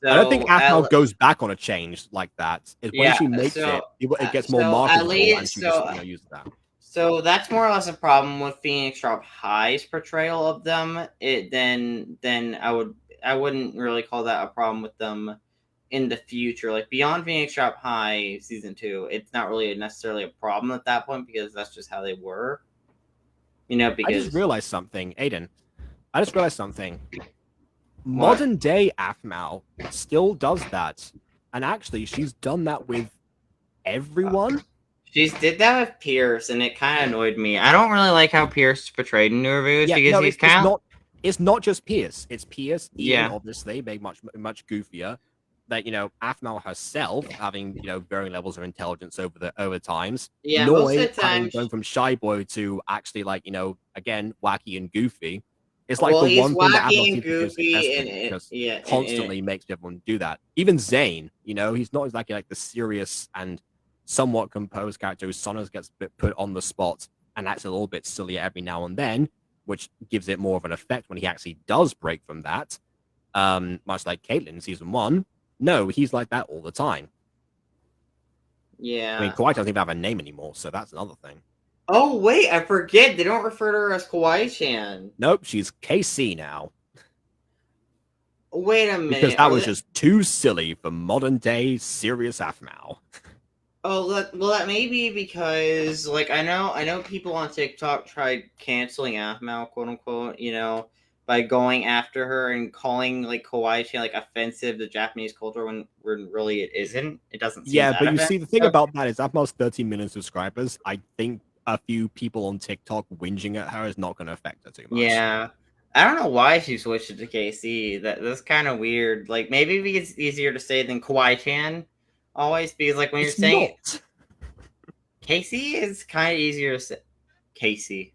I don't think Aphmau goes back on a change like that. When she makes it gets more marketable, and she just uses that. So that's more or less a problem with Phoenix Drop High's portrayal of them. Then I wouldn't really call that a problem with them in the future. Beyond Phoenix Drop High season 2, it's not really necessarily a problem at that point because that's just how they were. Because I just realized something, Aiden. Modern day Aphmau still does that, and actually, she's done that with everyone. She did that with Pierce, and it kind of annoyed me. I don't really like how Pierce is portrayed in new reviews because he's kind of... It's not just Pierce. It's Pierce, Ian, obviously, made much goofier. that Aphmau herself having varying levels of intelligence over times. Yeah, most Noi of the having time. gone from shy boy to actually again wacky and goofy. It's like Well, the he's one thing that Aphmau wacky and seems to do goofy, successfully, just yeah, constantly makes everyone do that. Even Zane, he's not exactly like the serious and somewhat composed character who sometimes gets put on the spot and acts a little bit silly every now and then, which gives it more of an effect when he actually does break from that. Much like Caitlyn in season 1. No, he's like that all the time. Yeah. I mean, Kawaii doesn't even have a name anymore, so that's another thing. Oh wait, I forget. They don't refer to her as Kawaii-chan. Nope, she's KC now. Wait a minute. Because that was just too silly for modern day serious Aphmau. Oh, well, that may be because, like, I know people on TikTok tried canceling Aphmau, quote unquote, by going after her and calling like Kawaii-chan like offensive to Japanese culture when really it isn't. It doesn't seem Yeah, that but you offensive. see, the thing about that is Aphmau's 13 million subscribers. I think a few people on TikTok whinging at her is not going to affect her too much. Yeah. I don't know why she switched it to KC. That's kind of weird. Like, maybe it's easier to say than Kawaii-chan always, because like when It's you're saying not. Casey is kind of easier to say. Casey.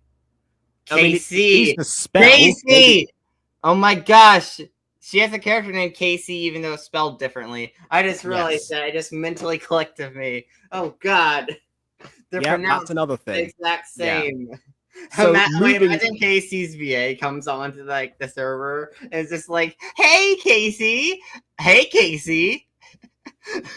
I mean, Casey. the spell. Casey. Maybe... Oh my gosh. She has a character named Casey, even though it's spelled differently. I just realized that. It just mentally clicked of me. Oh God. They're pronounced that's another thing. the exact same. Yeah. So imagine Casey's VA comes onto like the server and it's just like, "Hey Casey, hey Casey."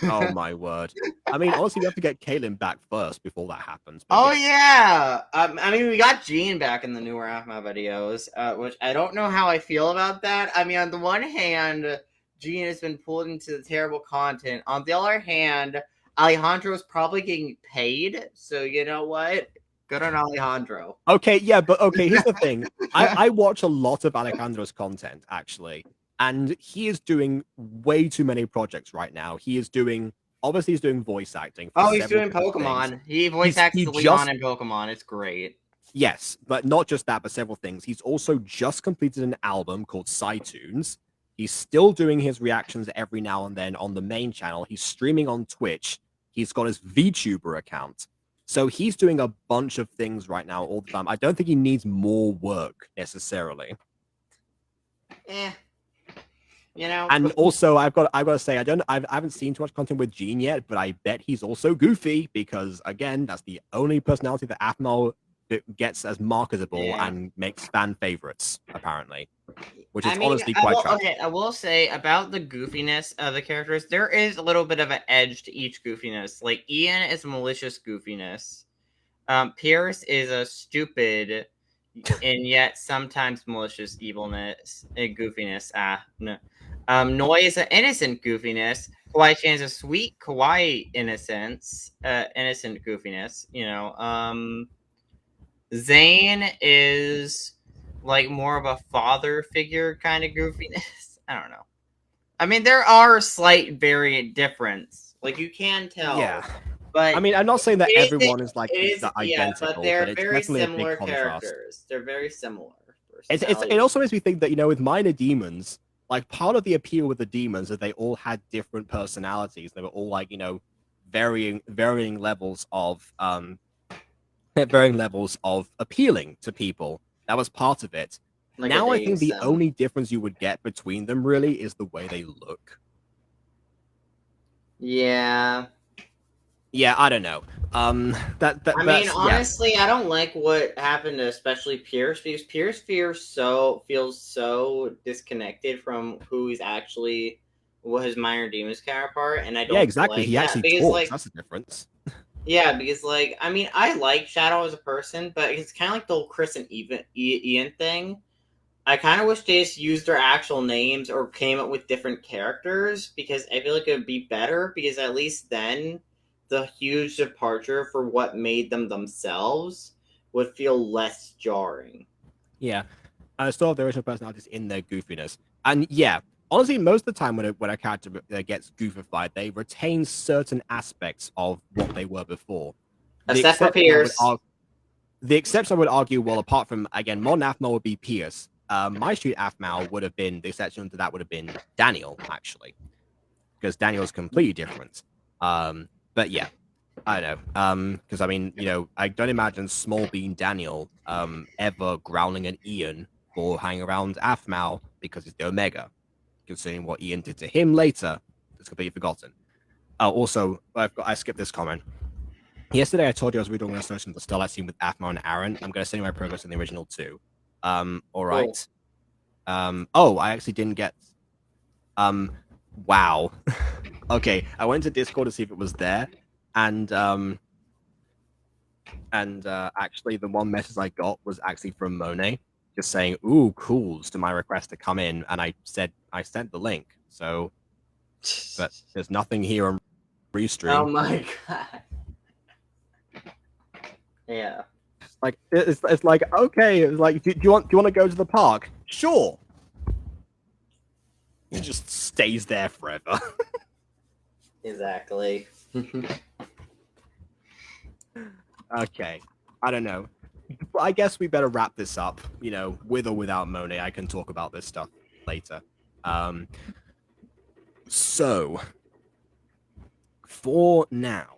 Oh my word! I mean, honestly, we have to get Caitlyn back first before that happens. Oh yeah, I mean, we got Jean back in the newer Aphmau videos, which I don't know how I feel about that. I mean, on the one hand, Jean has been pulled into the terrible content. On the other hand, Alejandro's probably getting paid, so you know what? Good on Alejandro. Okay, yeah, but okay, here's the thing. I watch a lot of Alejandro's content, actually, and he is doing way too many projects right now. He's doing voice acting. He's doing Pokemon. Things. He voice acts Leon in Pokemon. It's great. Yes, but not just that, but several things. He's also just completed an album called SciTunes. He's still doing his reactions every now and then on the main channel. He's streaming on Twitch. He's got his VTuber account. So he's doing a bunch of things right now all the time. I don't think he needs more work necessarily. And also, I've got to say, I haven't seen too much content with Jean yet, but I bet he's also goofy because again, that's the only personality that Aphmau gets as marketable and makes fan favorites apparently, which is honestly quite tragic. Okay, I will say about the goofiness of the characters, there is a little bit of an edge to each goofiness. Like Ian is malicious goofiness. Pierce is a stupid and yet sometimes malicious evilness and goofiness. Noi is an innocent goofiness. Kawaii-chan is a sweet kawaii innocence, innocent goofiness. Zane is like more of a father figure kind of goofiness. I don't know. I mean, there are slight variant difference. Like you can tell. Yeah. But I mean, I'm not saying that everyone is like identical, yeah, but they're it's very definitely similar a big contrast. characters. They're very similar. It also makes me think that with Minor Demons, like part of the appeal with the demons is they all had different personalities. They were all like varying levels of appealing to people. That was part of it. Like now I think the only difference you would get between them really is the way they look. Yeah. Yeah, I don't know. I mean, honestly, I don't like what happened to especially Pierce because Pierce feels so disconnected from who he's actually, what his Minor Demons counterpart, and I don't. Yeah, exactly. Like he that actually because, talks. like, That's the difference. Yeah, because I mean, I like Shadow as a person, but it's kind of like the whole Chris and Ian thing. I kind of wish they just used their actual names or came up with different characters because I feel like it would be better because at least then the huge departure for what made them themselves would feel less jarring. Yeah. I still have the original personalities in their goofiness. And yeah, honestly, most of the time when a character gets goofified, they retain certain aspects of what they were before. Except for Pierce. The exception I would argue, well, apart from, again, Modern Aphmau would be Pierce. MyStreet Aphmau would have been, the exception to that would have been Daniel, actually. because Daniel's completely different. But yeah, I know. Because I mean, I don't imagine Small Bean Daniel ever growling at Ian for hanging around Aphmau because he's the Omega. Considering what Ian did to him later, it's completely forgotten. Also, I skipped this comment. Yesterday, I told you I was redoing restoration of the Starlight scene with Aphmau and Aaron. I'm going to send you my progress in the original too. All right. Oh, I actually didn't get. Wow. Okay, I went to Discord to see if it was there, and actually, the one message I got was actually from Monet, just saying, "Ooh, cools" to my request to come in, and I sent the link. So, but there's nothing here on Restream. Oh my god. Yeah. Like it's like, okay, it's like, do you want to go to the park? Sure. It just stays there forever. Exactly. Okay, I don't know. But I guess we better wrap this up. With or without Monet, I can talk about this stuff later. So for now,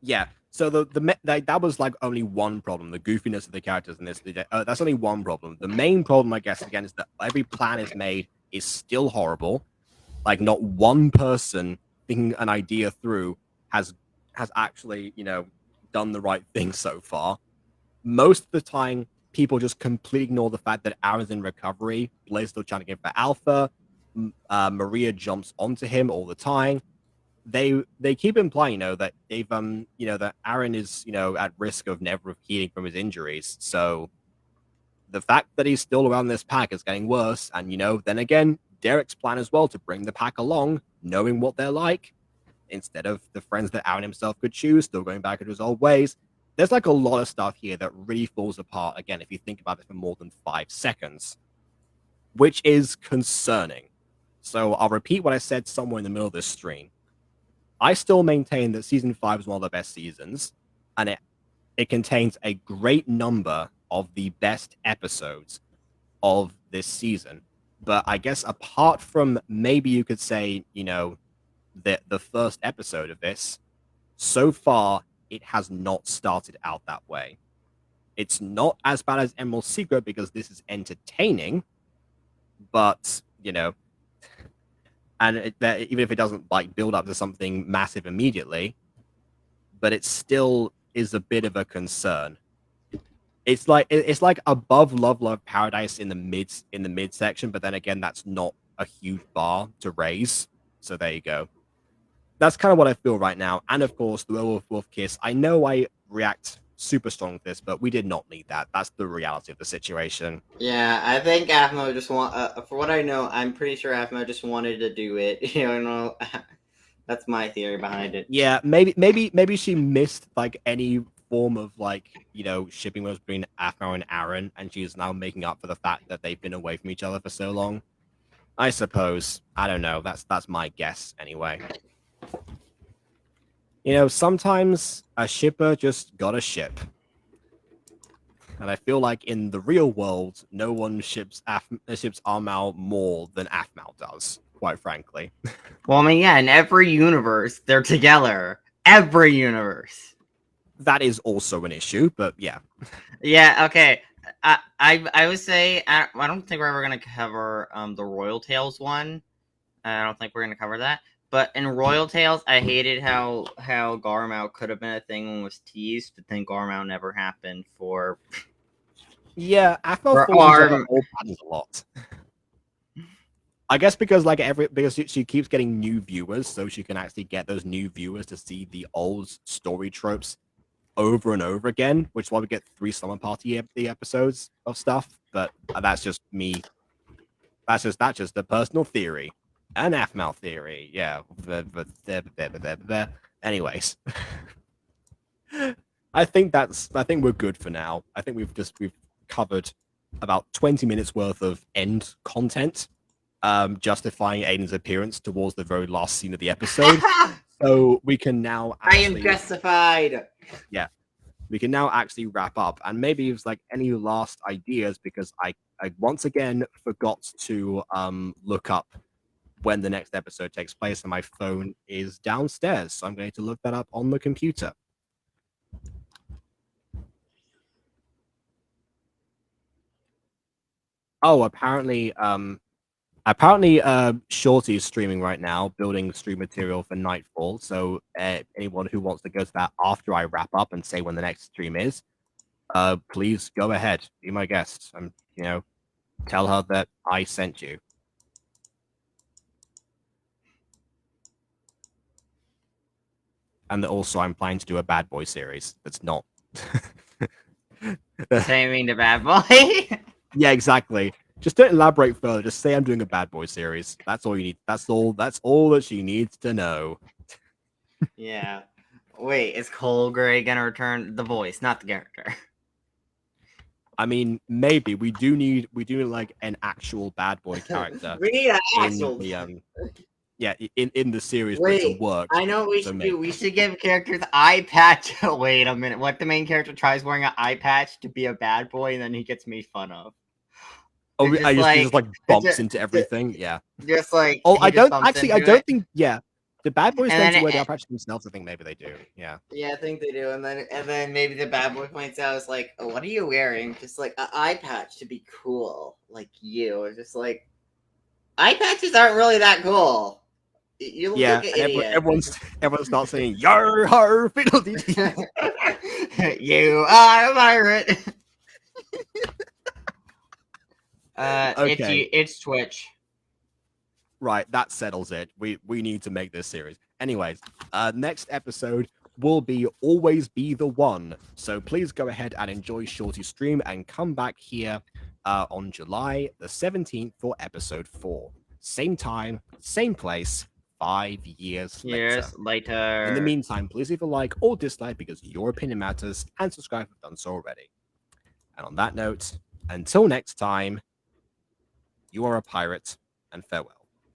yeah. So that was like only one problem, the goofiness of the characters in this. That's only one problem. The main problem, I guess, again, is that every plan is made is still horrible. Like, not one person thinking an idea through has actually, done the right thing so far. Most of the time, people just completely ignore the fact that Aaron's in recovery. Blair's still trying to get for Alpha. Maria jumps onto him all the time. They keep implying, that they've that Aaron is, at risk of never healing from his injuries. So the fact that he's still around this pack is getting worse. And then again, Derek's plan as well to bring the pack along, knowing what they're like, instead of the friends that Aaron himself could choose, still going back to his old ways. There's like a lot of stuff here that really falls apart, again, if you think about it for more than 5 seconds, which is concerning. So I'll repeat what I said somewhere in the middle of this stream. I still maintain that Season 5 is one of the best seasons, and it contains a great number of the best episodes of this season. But I guess apart from, maybe you could say, the first episode of this, so far, it has not started out that way. It's not as bad as Emerald Secret because this is entertaining, but, and even if it doesn't like build up to something massive immediately, but it still is a bit of a concern. It's like above Love Paradise in the mid section, but then again, that's not a huge bar to raise. So there you go. That's kind of what I feel right now. And of course, the Werewolf Kiss. I know I react super strong to this, but we did not need that. That's the reality of the situation. Yeah, I think Aphmau just for what I know, I'm pretty sure Aphmau just wanted to do it. That's my theory behind it. Yeah, maybe she missed like any form of like, shipping was between Aphmau and Aaron, and she's now making up for the fact that they've been away from each other for so long. I suppose. I don't know. That's my guess anyway. Sometimes a shipper just gotta ship. And I feel like in the real world, no one ships Armau more than Aphmau does, quite frankly. Well, I mean, yeah, in every universe, they're together. Every universe. That is also an issue, but yeah. Yeah, okay. I would say, I don't think we're ever going to cover the Royal Tales one. I don't think we're going to cover that. But in Royal Tales, I hated how Garmau could have been a thing when it was teased, but then Garmau never happened for... Yeah, Aphmau falls a lot. I guess because she keeps getting new viewers, so she can actually get those new viewers to see the old story tropes over and over again, which is why we get 3 Summer Party episodes of stuff. But that's just me. That's just a personal theory. An Aphmau theory, yeah. Anyways, I think we're good for now. I think we've covered about 20 minutes worth of end content, justifying Aiden's appearance towards the very last scene of the episode. So we can now. I am justified. Yeah. we can now actually wrap up. And maybe it's like any last ideas, because I once again forgot to look up when the next episode takes place, and my phone is downstairs, so I'm going to look that up on the computer. Oh, apparently Shorty is streaming right now, building stream material for Nightfall. So anyone who wants to go to that after I wrap up and say when the next stream is, please go ahead, be my guest. Tell her that I sent you. And that also I'm planning to do a Bad Boy series. That's not. Taming the Bad Boy. Yeah, exactly. Just don't elaborate further. Just say I'm doing a Bad Boy series. That's all you need. That's all that she needs to know. Yeah. Wait, is Cole Gray gonna return? The voice, not the character. I mean, maybe we do need like an actual Bad Boy character. We need an actual. In the series for it to work. I know what we should do. We should give characters eye patch. Wait a minute. What the main character tries wearing an eye patch to be a bad boy, and then he gets made fun of. Oh, he just bumps into everything. Yeah. Just like. Oh, I don't think. Yeah, the bad boys tend to wear the eye it, patch themselves. I think maybe they do. Yeah. Yeah, I think they do, and then maybe the bad boy points out, "It's like, oh, what are you wearing? Just like an eye patch to be cool, like you." It's just like, eye patches aren't really that cool. You look like an idiot. Everyone starts saying "Yar har fiddle-dee." You are a pirate. Okay. It's Twitch. Right, that settles it. We need to make this series. Anyways, next episode will be Always Be the One. So please go ahead and enjoy Shorty's stream and come back here on July the 17th for episode 4. Same time, same place, 5 years later. In the meantime, please leave a like or dislike because your opinion matters, and subscribe if you've done so already. And on that note, until next time, you are a pirate, and farewell.